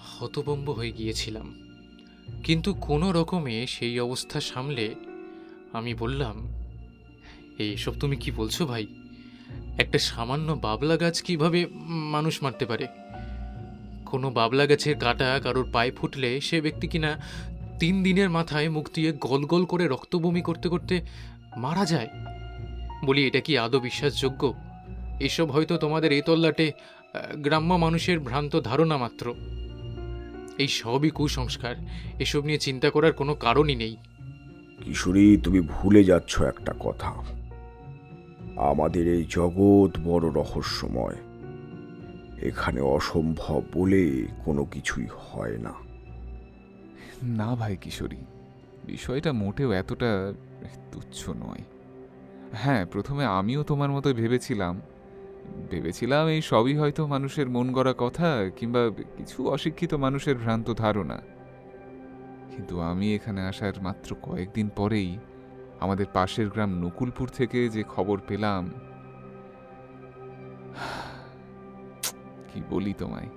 [SPEAKER 4] হতভম্ব হয়ে গিয়েছিলাম, কিন্তু কোনো রকমে সেই অবস্থা সামলে আমি বললাম, এইসব তুমি কি বলছো ভাই? একটা সামান্য বাবলা গাছ কিভাবে মানুষ মারতে পারে? কোনো বাবলা গাছের কাঁটা কারোর পায়ে ফুটলে সে ব্যক্তি কিনা 3 দিনের মাথায় মুখ দিয়ে গল গল করে রক্ত বমি করতে করতে মারা যায়? বলি, এটা কি আদৌ বিশ্বাসযোগ্য? এসব হয়তো তোমাদের এই তল্লাটে গ্রাম্য মানুষের ভ্রান্ত ধারণা মাত্র। এই সবই কুসংস্কার, এসব নিয়ে চিন্তা করার কোনো কারণই নেই।
[SPEAKER 6] কিশোরী, তুমি ভুলে যাচ্ছ একটা কথা। আমাদের এই জগৎ বড় রহস্যময়। এখানে অসম্ভব বলে কোনো কিছুই হয় না।
[SPEAKER 1] না ভাই কিশোরী, বিষয়টা মোটেও এতটা তুচ্ছ নয়। হ্যাঁ, প্রথমে আমিও তোমার মতো ভেবেছিলাম এই সবই হয়তো মানুষের মন গড়া কথা কিংবা কিছু অশিক্ষিত মানুষের ভ্রান্ত ধারণা। কিন্তু আমি এখানে আসার মাত্র কয়েকদিন পরেই আমাদের পাশের গ্রাম নকুলপুর থেকে যে খবর পেলাম, কি বলি তোমায়,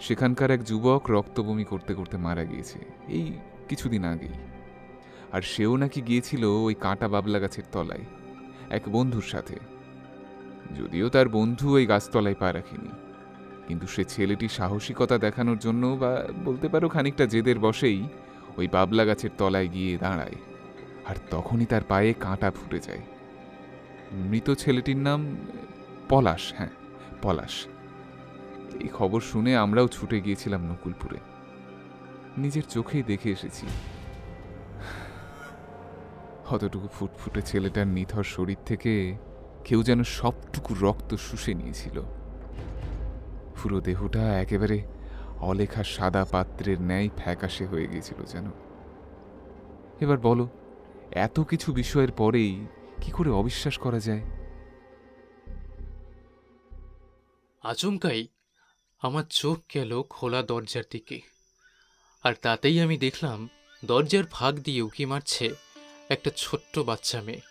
[SPEAKER 1] সেখানকার এক যুবক রক্ত বমি করতে করতে মারা গিয়েছে এই কিছুদিন আগেই। আর সেও নাকি গিয়েছিল ওই কাঁটা বাবলা গাছের তলায় এক বন্ধুর সাথে। যদিও তার বন্ধু ওই গাছতলায় পা রাখেনি, কিন্তু সে ছেলেটি সাহসিকতা দেখানোর জন্য, বা বলতে পারো খানিকটা জেদের বশেই, ওই বাবলা গাছের তলায় গিয়ে দাঁড়ায়। আর তখনই তার পায়ে কাঁটা ফুটে যায়। মৃত ছেলেটির নাম পলাশ। হ্যাঁ, পলাশ। এই খবর শুনে আমরাও ছুটে গিয়েছিলাম নকুলপুরে, নিজের চোখেই দেখে এসেছি। অতটুকু ফুটফুটে ছেলেটার নিথর শরীর থেকে কেউ যেন সবটুকু রক্ত শুষে নিয়েছিল। পুরো দেহটা একেবারে অলেখা সাদা পাত্রের ন্যায় ফ্যাকাশে হয়ে গিয়েছিল যেন। এবার বলো, এত কিছু বিষয়ের পরেই কি করে অবিশ্বাস করা যায়?
[SPEAKER 4] আচমকাই আমার চোখ গেল খোলা দরজার দিকে, আর তাতেই আমি দেখলাম দরজার ফাঁক দিয়ে উঁকি মারছে একটা ছোট্ট বাচ্চা মেয়ে।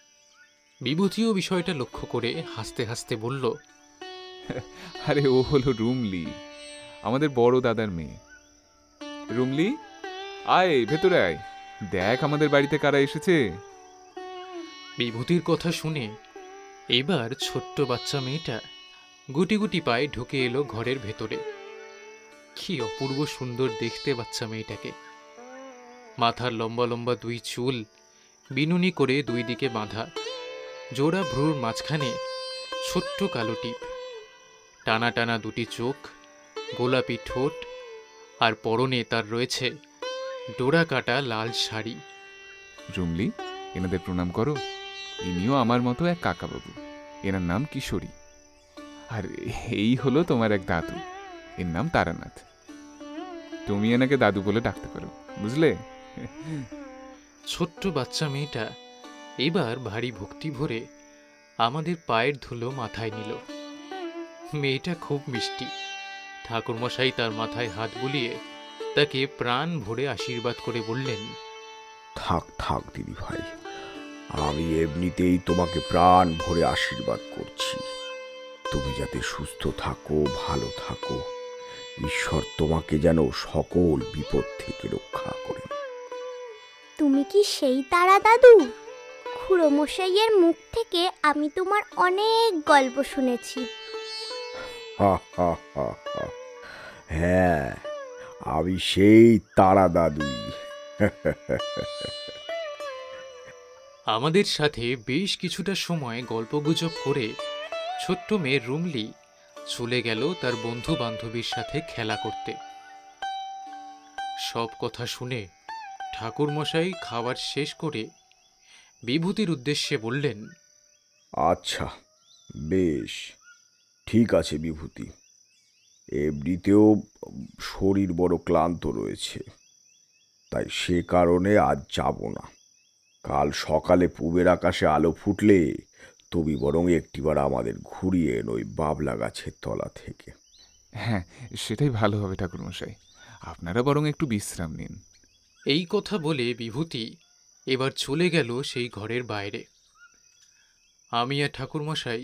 [SPEAKER 4] বিভূতিও বিষয়টা লক্ষ্য করে হাসতে হাসতে বলল,
[SPEAKER 1] আরে ও হলো রুমলি, আমাদের বড় দাদার মেয়ে। রুমলি, আয় ভেতরে আয়, দেখ আমাদের বাড়িতে কারা এসেছে।
[SPEAKER 4] বিভূতির কথা শুনে এবার ছোট্ট বাচ্চা মেয়েটা গুটি গুটি পায়ে ঢুকে এলো ঘরের ভেতরে। কি অপূর্ব সুন্দর দেখতে বাচ্চা মেয়েটাকে। মাথার লম্বা লম্বা 2 চুল বিনুনি করে 2 দিকে বাঁধা, জোড়া ভ্রুর মাঝখানে ছোট্ট কালো টিপ, টানা টানা 2টি চোখ, গোলাপি ঠোঁট, আর পরনে তার রয়েছে ডোরা কাটা লাল শাড়ি।
[SPEAKER 1] রুমলি, এনাদের প্রণাম করো। ইনিও আমার মতো এক কাকাবাবু, এনার নাম কিশোরী। আর এই হলো তোমার এক দাদু, এর নাম তারানাথ। তুমি এনাকে দাদু বলে ডাকতে পারো, বুঝলে?
[SPEAKER 4] ছোট্ট বাচ্চা মেয়েটা এবার ভারী ভক্তি ভরে আমাদের পায়ের ধুলো মাথায় নিল। মেয়েটা খুব মিষ্টি। ঠাকুরমশাই তার মাথায় হাত বুলিয়ে তাকে প্রাণ ভরে আশীর্বাদ করে বললেন,
[SPEAKER 6] থাক থাক দিদি ভাই, আমি এমনিতেই তোমাকে প্রাণ ভরে আশীর্বাদ করছি। তুমি যাতে সুস্থ থাকো, ভালো থাকো। ঈশ্বর তোমাকে যেন সকল বিপদ থেকে রক্ষা করেন।
[SPEAKER 7] তুমি কি সেই তারা দাদু? খুড়োমশাইয়ের মুখ থেকে আমি তোমার অনেক গল্প শুনেছি।
[SPEAKER 6] হা হা হা হা। হ্যাঁ, আমি সেই তারা দাদুই।
[SPEAKER 4] আমাদের সাথে বেশ কিছুটা সময় গল্পগুজব করে ছোট্ট মেয়ে রুমলি চলে গেল তার বন্ধু বান্ধবীর সাথে খেলা করতে। সব কথা শুনে ঠাকুরমশাই খাবার শেষ করে বিভূতির উদ্দেশ্যে বললেন,
[SPEAKER 6] আচ্ছা, বেশ, ঠিক আছে বিভূতি। এমনিতেও শরীর বড় ক্লান্ত রয়েছে, তাই সে কারণে আজ যাব না। কাল সকালে পূবের আকাশে আলো ফুটলে তুমি বরং একটিবার আমাদের ঘুরিয়ে এনো ওই বাবলা গাছের তলা থেকে।
[SPEAKER 1] হ্যাঁ, সেটাই ভালো হবে ঠাকুরমশাই। আপনারা বরং একটু বিশ্রাম নিন।
[SPEAKER 4] এই কথা বলে বিভূতি এবার চলে গেল সেই ঘরের বাইরে। আমি আর ঠাকুরমশাই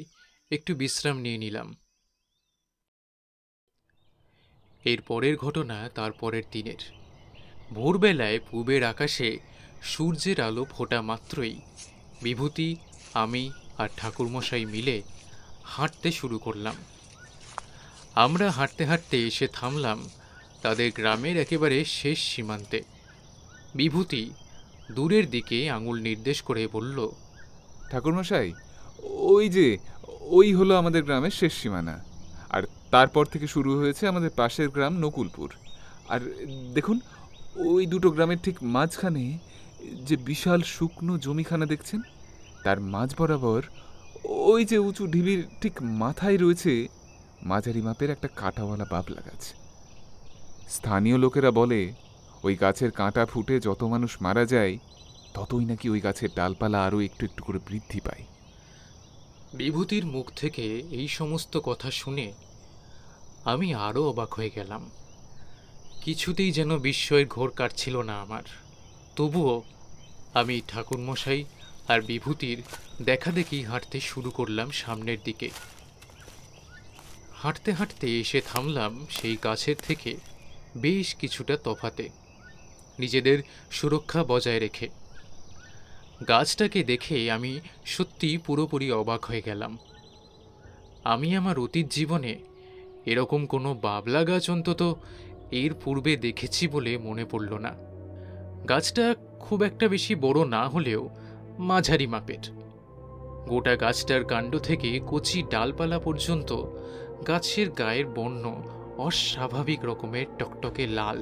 [SPEAKER 4] একটু বিশ্রাম নিয়ে নিলাম। এর পরের ঘটনা তার পরের দিনের। ভোরবেলায় পূবের আকাশে সূর্যের আলো ফোটা মাত্রই বিভূতি, আমি আর ঠাকুরমশাই মিলে হাঁটতে শুরু করলাম। আমরা হাঁটতে হাঁটতে এসে থামলাম তাদের গ্রামের একেবারে শেষ সীমান্তে। বিভূতি দূরের দিকে আঙুল নির্দেশ করে বলল,
[SPEAKER 1] ঠাকুরমশাই, ওই যে, ওই হলো আমাদের গ্রামের শেষ সীমানা। আর তারপর থেকে শুরু হয়েছে আমাদের পাশের গ্রাম নকুলপুর। আর দেখুন, ওই দুটো গ্রামের ঠিক মাঝখানে যে বিশাল শুকনো জমিখানা দেখছেন, তার মাঝ বরাবর ওই যে উঁচু ঢিবির ঠিক মাথায় রয়েছে মাঝারি মাপের একটা কাঁটাওয়ালা বাবলা গাছ। স্থানীয় লোকেরা বলে ওই গাছের কাঁটা ফুটে যত মানুষ মারা যায়, ততই নাকি ওই গাছের ডালপালা আরও একটু একটু করে বৃদ্ধি পায়।
[SPEAKER 4] বিভূতির মুখ থেকে এই সমস্ত কথা শুনে আমি আরও অবাক হয়ে গেলাম। কিছুতেই যেন বিস্ময়ের ঘোর কাটছিল না আমার। তবুও আমি ঠাকুরমশাই আর বিভূতির দেখাদেখি হাঁটতে শুরু করলাম সামনের দিকে। হাঁটতে হাঁটতে এসে থামলাম সেই গাছের থেকে বেশ কিছুটা তফাতে, নিজেদের সুরক্ষা বজায় রেখে। গাছটাকে দেখে আমি সত্যি পুরোপুরি অবাক হয়ে গেলাম। আমি আমার অতীত জীবনে এরকম কোনো বাবলা গাছ অন্তত এর পূর্বে দেখেছি বলে মনে পড়ল না। গাছটা খুব একটা বেশি বড় না হলেও মাঝারি মাপের। গোটা গাছটার কাণ্ড থেকে কচি ডালপালা পর্যন্ত গাছের গায়ের বর্ণ অস্বাভাবিক রকমের টকটকে লাল।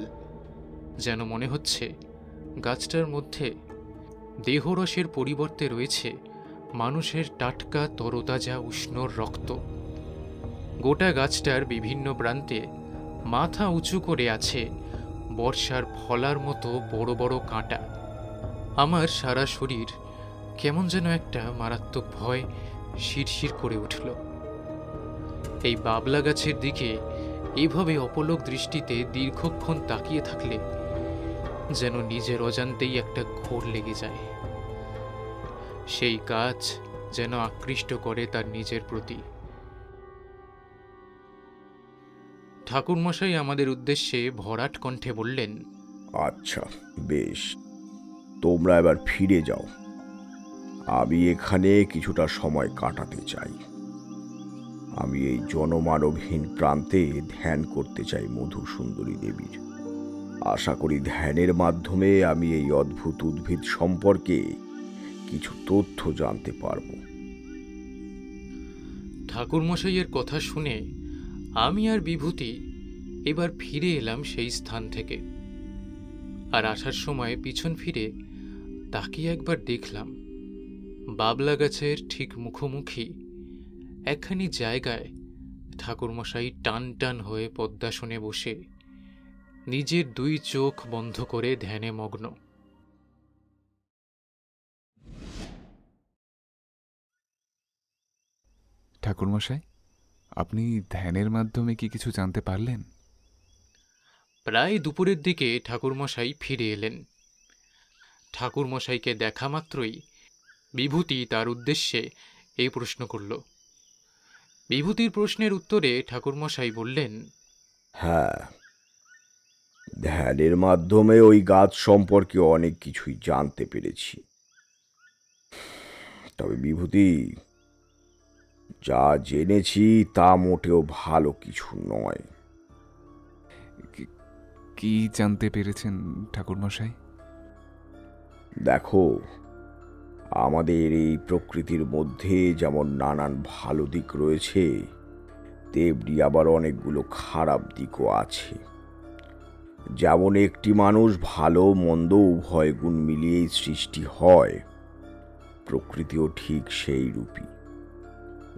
[SPEAKER 4] যেন মনে হচ্ছে গাছটার মধ্যে দেহরসের পরিবর্তে রয়েছে মানুষের টাটকা তরতাজা উষ্ণ রক্ত। গোটা গাছটার বিভিন্ন প্রান্তে মাথা উঁচু করে আছে বর্ষার ফলার মতো বড় বড় কাঁটা। আমার সারা শরীর কেমন যেন একটা মারাত্মক ভয় শিরশির করে উঠল। এই বাবলা গাছের দিকে এইভাবে অপলক দৃষ্টিতে দীর্ঘক্ষণ তাকিয়ে থাকলে যেন নিজের অজান্তেই একটা ঘোর লেগে যায়। সেই গাছ যেন আকৃষ্ট করে তার নিজের প্রতি। ঠাকুরমশাই আমাদের উদ্দেশ্যে ভরাট কণ্ঠে বললেন,
[SPEAKER 6] আচ্ছা, বেশ, তোমরা এবার ফিরে যাও। আমি এখানে কিছুটা সময় কাটাতে চাই। আমি এই জনমানবহীন প্রান্তে ধ্যান করতে চাই মধুসুন্দরী দেবীর। আশা করি ধ্যানের মাধ্যমে আমি এই অদ্ভুত উদ্ভিদ সম্পর্কে কিছু তথ্য জানতে পারব।
[SPEAKER 4] ঠাকুরমশাইয়ের কথা শুনে আমি আর বিভূতি এবার ফিরে এলাম সেই স্থান থেকে। আর আসার সময় পিছন ফিরে তাকিয়ে একবার দেখলাম বাবলা গাছের ঠিক মুখোমুখি একখানি জায়গায় ঠাকুরমশাই টান টান হয়ে পদ্মাসনে বসে নিজের দুই চোখ বন্ধ করে ধ্যানে মগ্ন।
[SPEAKER 1] ঠাকুরমশাই, আপনি ধ্যানের মাধ্যমে কি কিছু জানতে পারলেন?
[SPEAKER 4] প্রায় দুপুরের দিকে ঠাকুরমশাই ফিরে এলেন। ঠাকুরমশাইকে দেখা মাত্রই বিভূতি তার উদ্দেশ্যে এই প্রশ্ন করল। বিভূতির প্রশ্নের উত্তরে ঠাকুরমশাই বললেন,
[SPEAKER 6] হ্যাঁ, ধ্যানের মাধ্যমে ওই গাছ সম্পর্কে অনেক কিছুই জানতে পেরেছি। তবে বিভূতি, যা জেনেছি তা মোটেও ভালো কিছু নয়।
[SPEAKER 1] কি জানতে পেরেছেন ঠাকুরমশাই?
[SPEAKER 6] দেখো, আমাদের এই প্রকৃতির মধ্যে যেমন নানান ভালো দিক রয়েছে, তেমনি আবার অনেকগুলো খারাপ দিকও আছে। যেমন একটি মানুষ ভালো মন্দ উভয় গুণ মিলিয়েই সৃষ্টি হয়, প্রকৃতিও ঠিক সেই রূপই।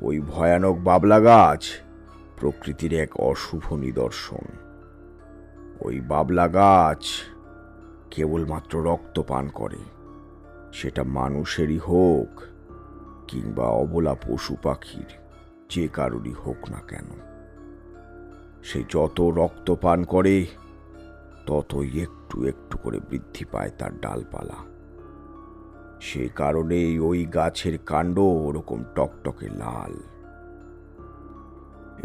[SPEAKER 6] ওই ভয়ানক বাবলা গাছ প্রকৃতির এক অশুভ নিদর্শন। ওই বাবলা গাছ কেবলমাত্র রক্ত পান করে, সেটা মানুষেরই হোক কিংবা অবলা পশু পাখির, যে কারোরই হোক না কেন। সে যত রক্ত পান করে ততই একটু একটু করে বৃদ্ধি পায় তার ডালপালা। সে কারণেই ওই গাছের কাণ্ড ওরকম টকটকে লাল।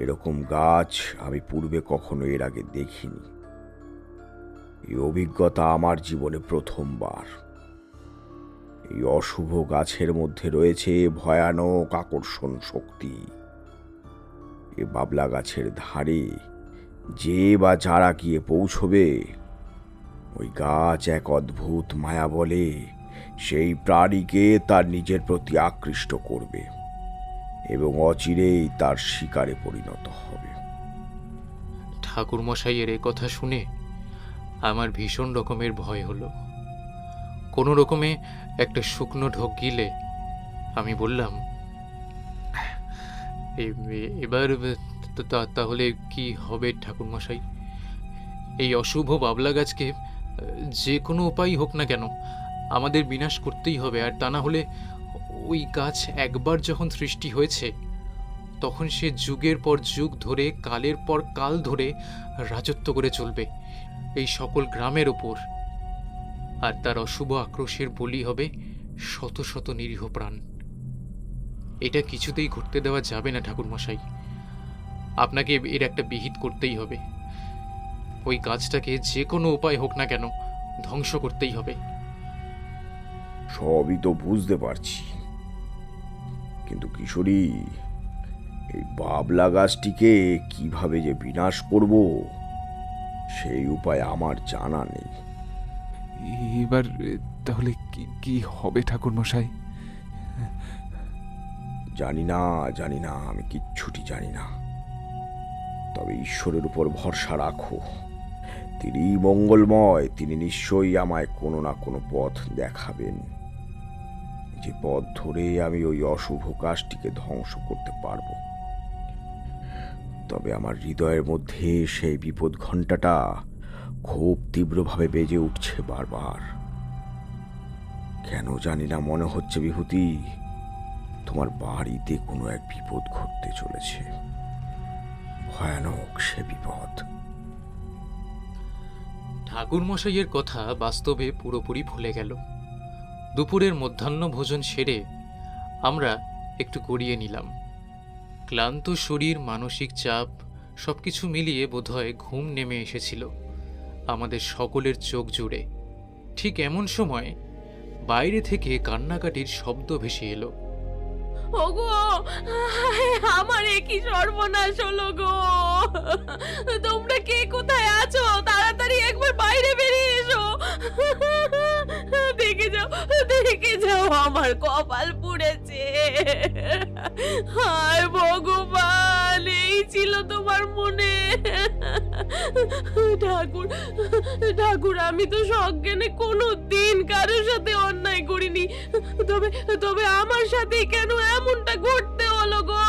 [SPEAKER 6] এরকম গাছ আমি পূর্বে কখনো এর আগে দেখিনি। এই অভিজ্ঞতা আমার জীবনে প্রথমবার। এই অশুভ গাছের মধ্যে রয়েছে ভয়ানক আকর্ষণ শক্তি। এ বাবলা গাছের ধারে যে বা যারা গিয়ে পৌঁছবে, ওই গাছ এক অদ্ভুত মায়া বলে সেই প্রাণীকে তার নিজের প্রতি আকৃষ্ট করবে এবং অচিরেই তার শিকারে পরিণত হবে।
[SPEAKER 4] ঠাকুরমশাইয়ের এ কথা শুনে আমার ভীষণ রকমের ভয় হলো। কোনো রকমে একটা শুকনো ঢোক গিলে আমি বললাম, এবার তাহলে কি হবে ঠাকুরমশাই? এই অশুভ বাবলা গাছকে যে কোনো উপায় হোক না কেন আমাদের বিনাশ করতেই হবে, আর তা না হলে ওই গাছ একবার যখন সৃষ্টি হয়েছে তখন সে যুগের পর যুগ ধরে, কালের পর কাল ধরে রাজত্ব করে চলবে এই সকল গ্রামের ওপর, আর তার অশুভ আক্রোশের বলি হবে শত শত নিরীহ প্রাণ। এটা কিছুতেই ঘটতে দেওয়া যাবে না ঠাকুরমশাই। আপনাকে এর একটা বিহিত করতেই হবে। ওই গাছটাকে যে কোনো উপায় হোক না কেন ধ্বংস করতেই হবে।
[SPEAKER 6] সবই তো বুঝতে পারছি, কিন্তু কিশোরী, এই বাবলা গাছটিকে কিভাবে যে বিনাশ করব সেই উপায় আমার জানা নেই।
[SPEAKER 1] এবার তাহলে কি হবে ঠাকুরমশাই?
[SPEAKER 6] জানি না, আমি কিচ্ছুটি জানি না। তবে ঈশ্বরের উপর ভরসা রাখো, তিনি মঙ্গলময়, তিনি নিশ্চয়ই আমায় কোনো না কোনো পথ দেখাবেন, যে পথ ধরে আমি ওই অশুভ গাছটিকে ধ্বংস করতে পারব। তবে আমার হৃদয়ের মধ্যে সেই বিপদ ঘণ্টাটা খুব তীব্রভাবে বেজে উঠছে বারবার। কেন জানি না মনে হচ্ছে বিভূতি, তোমার বাড়িতে কোনো এক বিপদ ঘটতে চলেছে। ভয়ানক সে বিপদ।
[SPEAKER 4] ঠাকুরমশাইয়ের কথা বাস্তবে পুরোপুরি ভুলে গেল। দুপুরের মধ্যাহ্ন ভোজন সেরে আমরা একটু গড়িয়ে নিলাম। ক্লান্ত শরীর, মানসিক চাপ সবকিছু মিলিয়ে বোধহয় ঘুম নেমে এসেছিল আমাদের সকলের চোখ জুড়ে। ঠিক এমন সময় বাইরে থেকে কান্নাকাটির শব্দ ভেসে এলো।
[SPEAKER 8] ওগো, আমার কি সর্বনাশ হলো গো! তোমরা কে কোথায় আছো? তাড়াতাড়ি একবার বাইরে বেরিয়ে এসো। দেখে যাও আমার কপাল পুড়েছে। হায় ভগবান, এই ছিল তোমার মনে? ঠাকুর, আমি তো সজ্ঞানে কোনো দিন কারোর সাথে অন্যায় করিনি, তবে আমার সাথে কেন এমনটা ঘটতে হলো গো?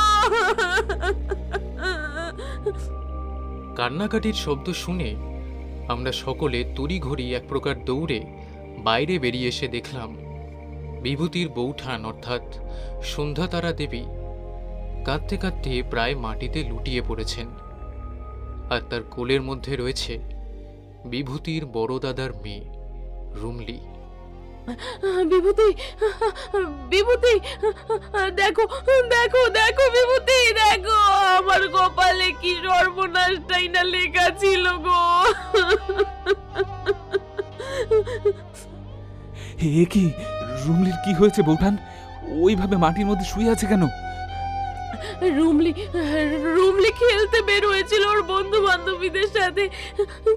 [SPEAKER 4] কান্নাকাটির শব্দ শুনে আমরা সকলে তড়িঘড়ি এক প্রকার দৌড়ে বাইরে বেরিয়ে এসে দেখলাম বিভূতির বৌঠান অর্থাৎ সন্ধ্যাতারা দেবী কাঁদতে কাঁদতে প্রায় মাটিতে লুটিয়ে পড়েছেন, আর তার কোলের মধ্যে রয়েছে বিভূতির বড় দাদার মেয়ে রুমলি।
[SPEAKER 8] বিভূতি, দেখো বিভূতি, দেখো আমার কপালে কি সর্বনাশটাই না লেখা ছিল গো।
[SPEAKER 1] এ কি, রুমলির কি হয়েছে বৌঠান? ওইভাবে মাটির মধ্যে শুয়ে আছে কেন?
[SPEAKER 8] রুমলি রুমলি খেলতে বের হয়েছিল ওর বন্ধু বান্ধবীদের সাথে,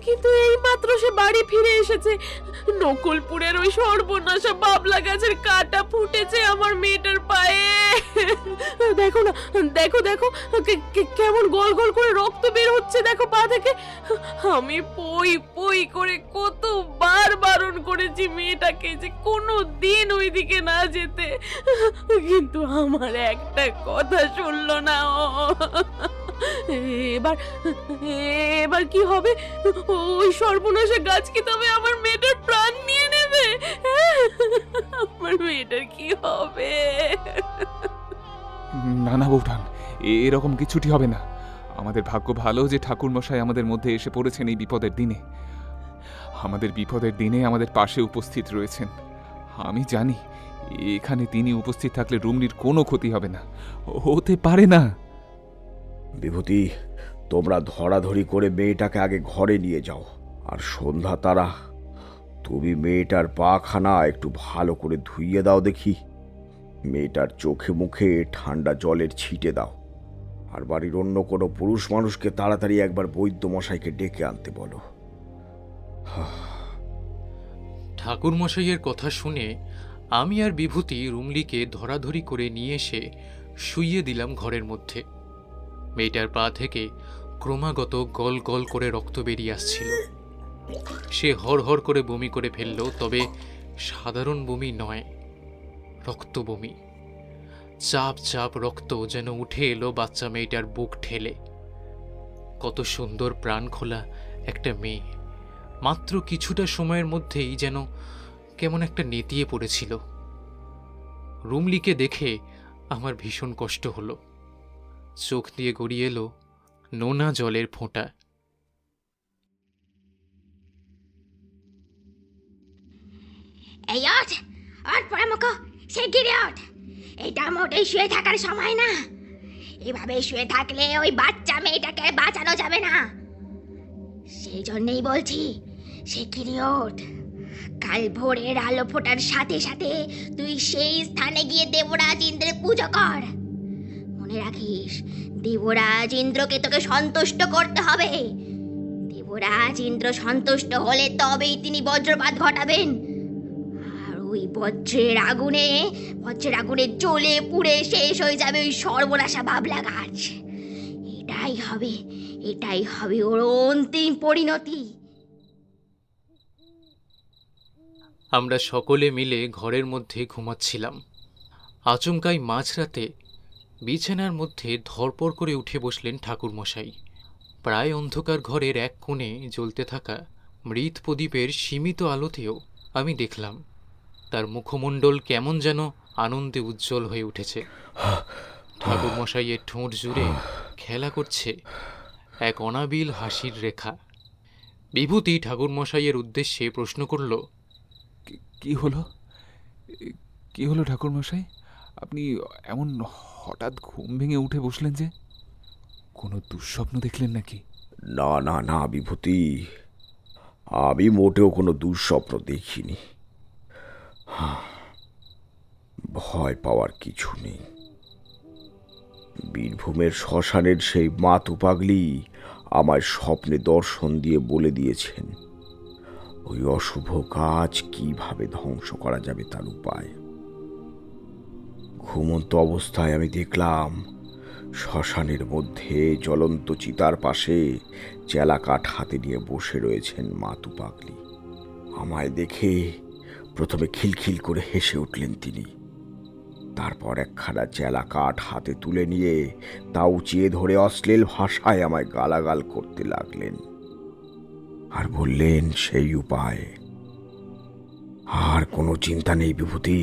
[SPEAKER 8] কিন্তু এই মাত্র সে বাড়ি ফিরে এসেছে। নকুলপুরের ওই সর্বনাশা বাবলা গাছের কাঁটা ফুটেছে আমার মেয়েটার পায়ে। দেখো না, দেখো দেখো কেমন গল গল করে রক্ত বের হচ্ছে, দেখো পা থেকে। আমি পই পই করে কতবার বারণ করেছি মেয়েটাকে যে কোনো দিন ওইদিকে না যেতে, কিন্তু আমার একটা কথা শুনলো না ও। এবার এবার কি হবে? ওই সর্বনাশা গাছ কি তবে আমার মেয়েটার প্রাণ নিয়ে নেবে? আমার মেয়েটার কি হবে?
[SPEAKER 1] না না বৌঠান, এরকম কিছুটি হবে না। আমাদের ভাগ্য ভালো যে ঠাকুরমশাই আমাদের মধ্যে এসে পড়েছেন এই বিপদের দিনে। আমাদের বিপদের দিনে আমাদের পাশে উপস্থিত রয়েছেন। আমি জানি এখানে তিনি উপস্থিত থাকলে রুমলির কোনো ক্ষতি হবে না, হতে পারে না।
[SPEAKER 6] বিভূতি, তোমরা ধরাধরি করে মেয়েটাকে আগে ঘরে নিয়ে যাও। আর সন্ধ্যা তারা, তুমি মেয়েটার পাখানা একটু ভালো করে ধুইয়ে দাও দেখি। মেয়েটার চোখে মুখে ঠান্ডা জলের ছিটে দাও। আর বাড়ির অন্য কোনো পুরুষ মানুষকে তাড়াতাড়ি একবার বৈদ্য মশাইকে ডেকে আনতে বলো।
[SPEAKER 4] ঠাকুর মশাইয়ের কথা শুনে আমি আর বিভূতি রুমলিকে ধরাধরি করে নিয়ে এসে শুইয়ে দিলাম ঘরের মধ্যে। মেয়েটার পা থেকে ক্রমাগত গল গল করে রক্ত বেরিয়ে আসছিল। সে হড়হড় করে বমি করে ফেলল, তবে সাধারণ বমি নয়, রক্ত বমি। চাপ চাপ রক্ত যেন উঠে এলো বাচ্চা মেয়েটার বুক ঠেলে। কত সুন্দর প্রাণ খোলা একটা মেয়ে, মাত্র কিছুটা সময়ের মধ্যেই যেন কেমন একটা নেতিয়ে পড়েছিল। রুমলিকে দেখে আমার ভীষণ কষ্ট হলো। চোখ দিয়ে গড়িয়ে এলো নোনা জলের ফোঁটা।
[SPEAKER 7] এই ওঠ, ওঠ পরামুখ, শিগগিরই ওঠ। এটা মোটেই শুয়ে থাকার সময় না। এভাবে শুয়ে থাকলে ওই বাচ্চা মেয়েটাকে বাঁচানো যাবে না। সেই জন্যই বলছি, শিগগিরই ওঠ। কাল ভোরের আলো ফোটার সাথে সাথে তুই সেই স্থানে গিয়ে দেবরাজ ইন্দ্রের পুজো কর। মনে রাখিস, দেবরাজ ইন্দ্রকে তোকে সন্তুষ্ট করতে হবে। দেবরাজ ইন্দ্র সন্তুষ্ট হলে তবেই তিনি বজ্রপাত ঘটাবেন। আর ওই বজ্রের আগুনে জ্বলে পুড়ে শেষ হয়ে যাবে ওই সর্বনাশা বাবলা গাছ। এটাই হবে ওর অন্তিম পরিণতি।
[SPEAKER 4] আমরা সকলে মিলে ঘরের মধ্যে ঘুমাচ্ছিলাম। আচমকাই মাঝরাতে বিছানার মধ্যে ধরপড় করে উঠে বসলেন ঠাকুরমশাই। প্রায় অন্ধকার ঘরের এক কোণে জ্বলতে থাকা মৃৎ প্রদীপের সীমিত আলোতেও আমি দেখলাম তার মুখমণ্ডল কেমন যেন আনন্দে উজ্জ্বল হয়ে উঠেছে। ঠাকুরমশাইয়ের ঠোঁট জুড়ে খেলা করছে এক অনাবিল হাসির রেখা। বিভূতি ঠাকুরমশাইয়ের উদ্দেশ্যে প্রশ্ন করল,
[SPEAKER 1] কি হলো? কি হলো ঠাকুরমশাই? আপনি এমন হঠাৎ ঘুম ভেঙে উঠে বসলেন যে? কোনো দুঃস্বপ্ন দেখলেন নাকি?
[SPEAKER 6] না না না বিভূতি, আমি মোটেও কোনো দুঃস্বপ্ন দেখিনি। ভয় পাওয়ার কিছু নেই। বীরভূমের শ্মশানের সেই মাতু পাগলি আমায় স্বপ্নে দর্শন দিয়ে বলে দিয়েছেন ওই অশুভ কাজ কিভাবে ধ্বংস করা যাবে তার উপায়। ঘুমন্ত অবস্থায় আমি দেখলাম শ্মশানের মধ্যে জ্বলন্ত চিতার পাশে চেলা কাঠ হাতে নিয়ে বসে রয়েছেন মাতু পাগলি। আমায় দেখে প্রথমে খিলখিল করে হেসে উঠলেন তিনি। তারপর একখানা চেলা কাঠ হাতে তুলে নিয়ে তা উঁচিয়ে ধরে অশ্লীল ভাষায় আমায় গালাগাল করতে লাগলেন আর বললেন সেই উপায়। আর কোনো চিন্তা নেই বিভূতি,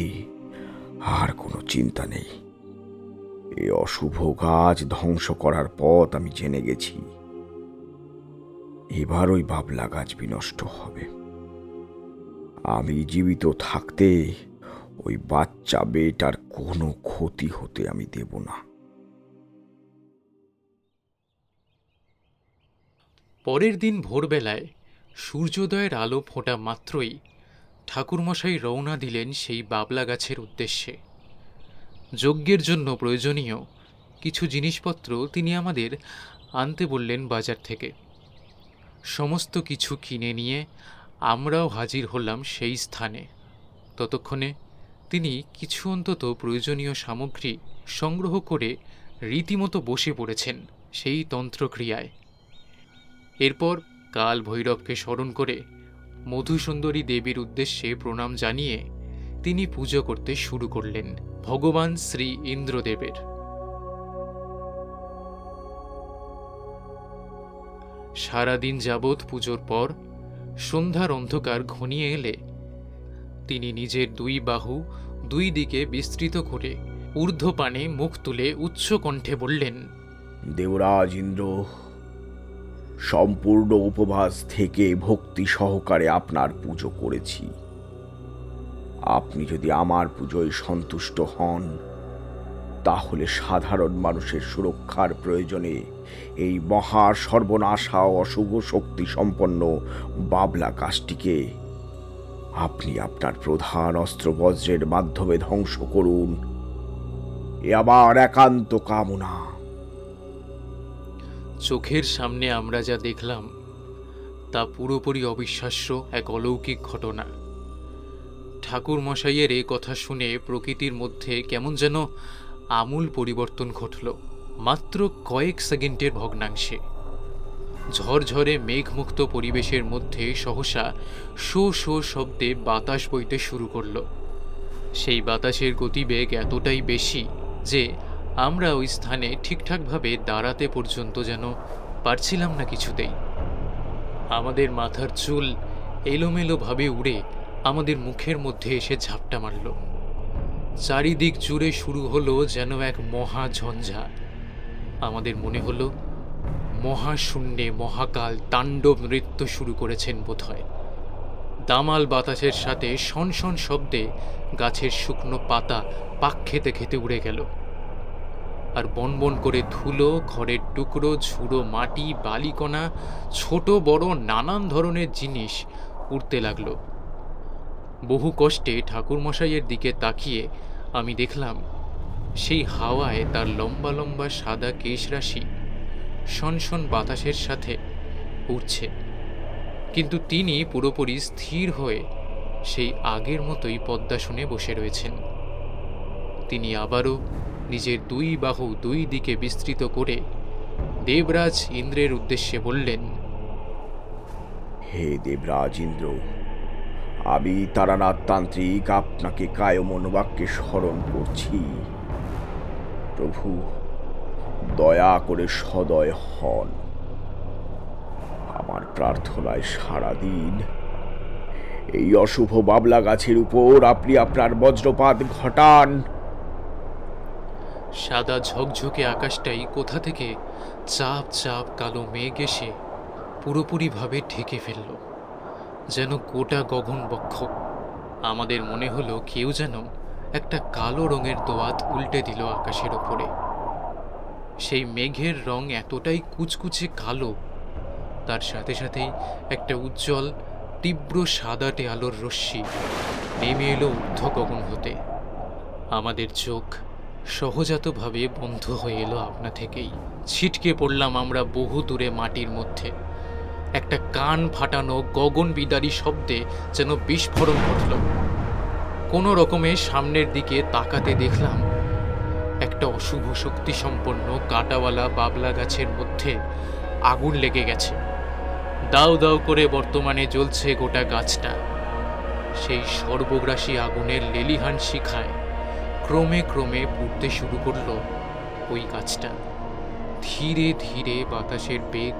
[SPEAKER 6] আর কোনো চিন্তা নেই। এই অশুভ কাজ ধ্বংস করার পথ আমি জেনে গেছি। এবার ওই বাবলা গাছ বিনষ্ট হবে। আমি জীবিত থাকতে ওই বাচ্চা মেয়েটার কোনো ক্ষতি হতে আমি দেব না।
[SPEAKER 4] পরের দিন ভোরবেলায় সূর্যোদয়ের আলো ফোটা মাত্রই ঠাকুরমশাই রওনা দিলেন সেই বাবলা গাছের উদ্দেশ্যে। যজ্ঞের জন্য প্রয়োজনীয় কিছু জিনিসপত্র তিনি আমাদের আনতে বললেন বাজার থেকে। সমস্ত কিছু কিনে নিয়ে আমরাও হাজির হলাম সেই স্থানে। ততক্ষণে তিনি কিছু অন্তত প্রয়োজনীয় সামগ্রী সংগ্রহ করে রীতিমতো বসে পড়েছেন সেই তন্ত্রক্রিয়ায়। এরপর কাল ভৈরবকে স্মরণ করে মধুসুন্দরী দেবীর উদ্দেশ্যে প্রণাম জানিয়ে তিনি পুজো করতে শুরু করলেন ভগবান শ্রী ইন্দ্রদেবের। সারাদিন যাবৎ পুজোর পর সন্ধ্যার অন্ধকার ঘনিয়ে এলে তিনি নিজের দুই বাহু দুই দিকে বিস্তৃত করে ঊর্ধ্বপানে মুখ তুলে উচ্চ কণ্ঠে বললেন,
[SPEAKER 6] দেবরাজ ইন্দ্র, সম্পূর্ণ উপবাস থেকে ভক্তি সহকারে আপনার পুজো করেছি। আপনি যদি আমার পুজোয় সন্তুষ্ট হন, তাহলে সাধারণ মানুষের সুরক্ষার প্রয়োজনে এই মহা সর্বনাশা ও অশুভ শক্তি সম্পন্ন বাবলা গাছটিকে আপনি আপনার প্রধান অস্ত্র বজ্রের মাধ্যমে ধ্বংস করুন। এ আমার একান্ত কামনা।
[SPEAKER 4] চোখের সামনে আমরা যা দেখলাম তা পুরোপুরি অবিশ্বাস্য এক অলৌকিক ঘটনা। ঠাকুর মশাইয়ের এ কথা শুনে প্রকৃতির মধ্যে কেমন যেন আমূল পরিবর্তন ঘটল মাত্র কয়েক সেকেন্ডের ভগ্নাংশে। ঝরঝরে মেঘমুক্ত পরিবেশের মধ্যে সহসা শো শো শব্দে বাতাস বইতে শুরু করল। সেই বাতাসের গতিবেগ এতটাই বেশি যে আমরা ওই স্থানে ঠিকঠাকভাবে দাঁড়াতে পর্যন্ত যেন পারছিলাম না কিছুতেই। আমাদের মাথার চুল এলোমেলোভাবে উড়ে আমাদের মুখের মধ্যে এসে ঝাপটা মারল। চারিদিক জুড়ে শুরু হলো যেন এক মহা ঝঞ্ঝা। আমাদের মনে হলো মহাশূন্যে মহাকাল তাণ্ডব নৃত্য শুরু করেছেন বোধহয়। দামাল বাতাসের সাথে শনশন শব্দে গাছের শুকনো পাতা পাক খেতে খেতে উড়ে গেল, আর বনবন করে ধুলো, খড়ের টুকরো, ঝুড়ো মাটি, বালিকণা, ছোট বড় নানান ধরনের জিনিস উড়তে লাগলো। বহু কষ্টে ঠাকুরমশাইয়ের দিকে তাকিয়ে আমি দেখলাম সেই হাওয়ায় তার লম্বা লম্বা সাদা কেশরাশি শনশন বাতাসের সাথে উড়ছে, কিন্তু তিনি পুরোপুরি স্থির হয়ে সেই আগের মতোই পদ্মাসনে বসে রয়েছেন। তিনি আবারও নিজের দুই বাহু দুই দিকে বিস্তৃত করে দেবরাজ ইন্দ্রের উদ্দেশ্যে বললেন,
[SPEAKER 6] হে দেবরাজ ইন্দ্র, আমি তারানাথ তান্ত্রিক আপনাকে কায় মনোবাক্যে স্মরণ করছি। প্রভু, দয়া করে সদয় হন। আমার প্রার্থনায় সারাদিন এই অশুভ বাবলা গাছের উপর আপনি আপনার বজ্রপাত ঘটান।
[SPEAKER 4] সাদা ঝকঝকে আকাশটাই কোথা থেকে চাপ চাপ কালো মেঘ এসে পুরোপুরিভাবে ঢেকে ফেলল, যেন গোটা গগনবক্ষ। আমাদের মনে হলো কেউ যেন একটা কালো রঙের দোয়াত উল্টে দিল আকাশের ওপরে। সেই মেঘের রং এতটাই কুচকুচে কালো, তার সাথে সাথেই একটা উজ্জ্বল তীব্র সাদাটে আলোর রশ্মি নেমে এলো ঊর্ধ্ব গগন হতে। আমাদের চোখ সহজাতভাবে বন্ধ হয়ে এলো আপনা থেকেই। ছিটকে পড়লাম আমরা বহু দূরে মাটির মধ্যে। একটা কান ফাটানো গগন বিদারী শব্দে যেন বিস্ফোরণ ঘটল। কোনো রকমে সামনের দিকে তাকাতে দেখলাম একটা অশুভ শক্তি সম্পন্ন কাঁটাওয়ালা বাবলা গাছের মধ্যে আগুন লেগে গেছে। দাউ দাউ করে বর্তমানে জ্বলছে গোটা গাছটা। সেই সর্বগ্রাসী আগুনের লেলিহান শিখায় ক্রমে ক্রমে পুড়তে শুরু করলো ওই গাছটা। ধীরে ধীরে বাতাসের বেগ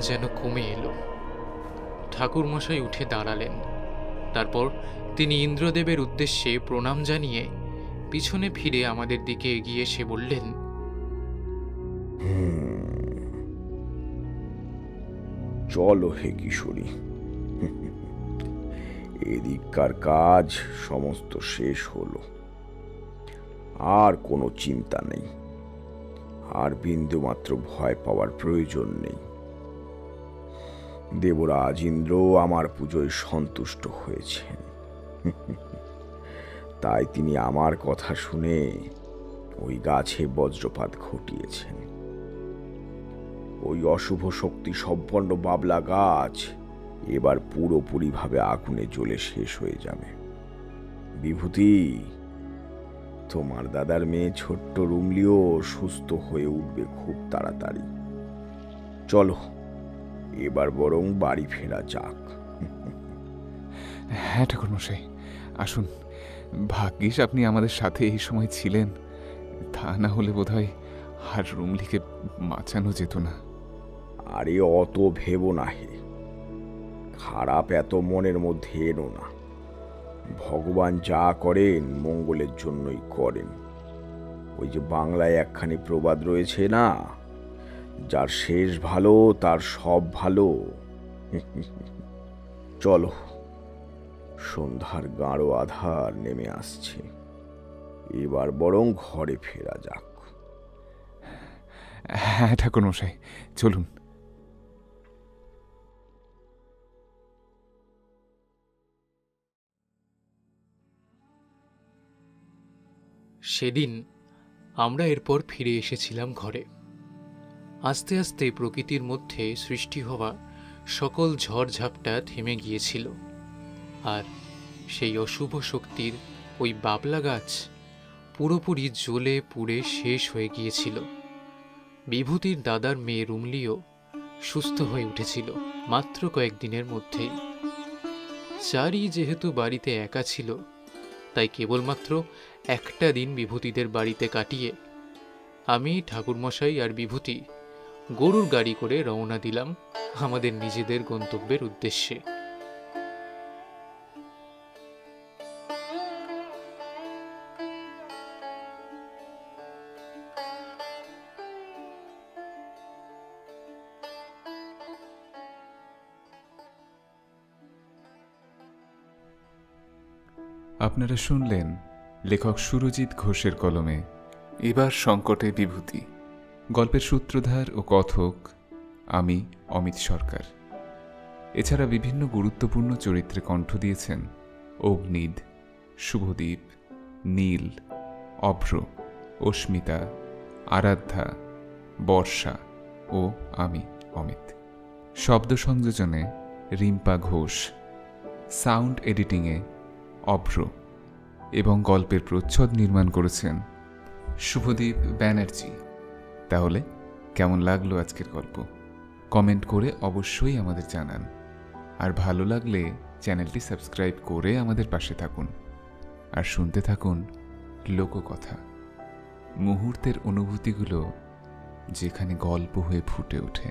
[SPEAKER 4] যেন কমে এলো। ঠাকুরমশাই উঠে দাঁড়ালেন। তারপর তিনি ইন্দ্রদেবের উদ্দেশ্যে প্রণাম জানিয়ে পিছনে ফিরে আমাদের দিকে এগিয়ে এসে বললেন,
[SPEAKER 6] চলো হে কিশোরী, এদিককার কাজ সমস্ত শেষ হলো। আর কোনো চিন্তা নেই, আর বিন্দুমাত্র ভয় পাওয়ার প্রয়োজন নেই। দেবরাজ ইন্দ্র আমার পুজোয় সন্তুষ্ট হয়েছেন, তাই তিনি আমার কথা শুনে ওই গাছে বজ্রপাত ঘটিয়েছেন। ওই অশুভ শক্তি সম্পন্ন বাবলা গাছ এবার পুরোপুরিভাবে আগুনে জ্বলে শেষ হয়ে যাবে। বিভূতি, তোমার দাদার মেয়ে ছোট্ট রুমলিও সুস্থ হয়ে উঠবে খুব তাড়াতাড়ি। চলো এবার বরং বাড়ি ফেরা যাক।
[SPEAKER 1] হ্যাঁ ঠাকুরমশাই, আসুন। ভাগ্যিস আপনি আমাদের সাথে এই সময় ছিলেন, তা না হলে বোধহয় আর রুমলিকে বাঁচানো যেত না।
[SPEAKER 6] আরে অত ভেবো না হে, খারাপ এত মনের মধ্যে এনো না। ভগবান যা করেন মঙ্গলের জন্যই করেন। ওই যে বাংলায় একখানি প্রবাদ রয়েছে না, যার শেষ ভালো তার সব ভালো। চলো, সন্ধ্যার গাঢ় আধার নেমে আসছে, এবার বরং ঘরে ফেরা যাক।
[SPEAKER 1] হ্যাঁ ঠাকুরমশাই, চলুন।
[SPEAKER 4] সেদিন আমরা এরপর ফিরে এসেছিলাম ঘরে। আস্তে আস্তে প্রকৃতির মধ্যে সৃষ্টি হওয়া সকল ঝড়ঝাপটা থেমে গিয়েছিল, আর সেই অশুভ শক্তির ওই বাবলা গাছ পুরোপুরি জ্বলে পুড়ে শেষ হয়ে গিয়েছিল। বিভূতির দাদার মেয়ে রুমলিও সুস্থ হয়ে উঠেছিল মাত্র কয়েকদিনের মধ্যেই। চারি যেহেতু বাড়িতে একা ছিল, তাই কেবলমাত্র একটা দিন বিভূতিদের বাড়িতে কাটিয়ে আমি, ঠাকুরমশাই আর বিভূতি গরুর গাড়ি করে রওনা দিলাম আমাদের নিজেদের গন্তব্যের উদ্দেশ্যে।
[SPEAKER 1] আপনারা শুনলেন লেখক সুরজিৎ ঘোষের কলমে এবার সংকটে বিভূতি। গল্পের সূত্রধার ও কথক আমি, অমিত সরকার। এছাড়া বিভিন্ন গুরুত্বপূর্ণ চরিত্রে কণ্ঠ দিয়েছেন অগ্নিদ, শুভদীপ, নীল, অভ্র, অস্মিতা, আরাধ্যা, বর্ষা ও আমি, অমিত। শব্দ সংযোজনে রিম্পা ঘোষ, সাউন্ড এডিটিংয়ে অভ্র এবং গল্পের প্রচ্ছদ নির্মাণ করেছেন শুভদীপ ব্যানার্জি। তাহলে কেমন লাগলো আজকের গল্প? কমেন্ট করে অবশ্যই আমাদের জানান। আর ভালো লাগলে চ্যানেলটি সাবস্ক্রাইব করে আমাদের পাশে থাকুন আর শুনতে থাকুন লোককথা, মুহূর্তের অনুভূতিগুলো যেখানে গল্প হয়ে ফুটে ওঠে।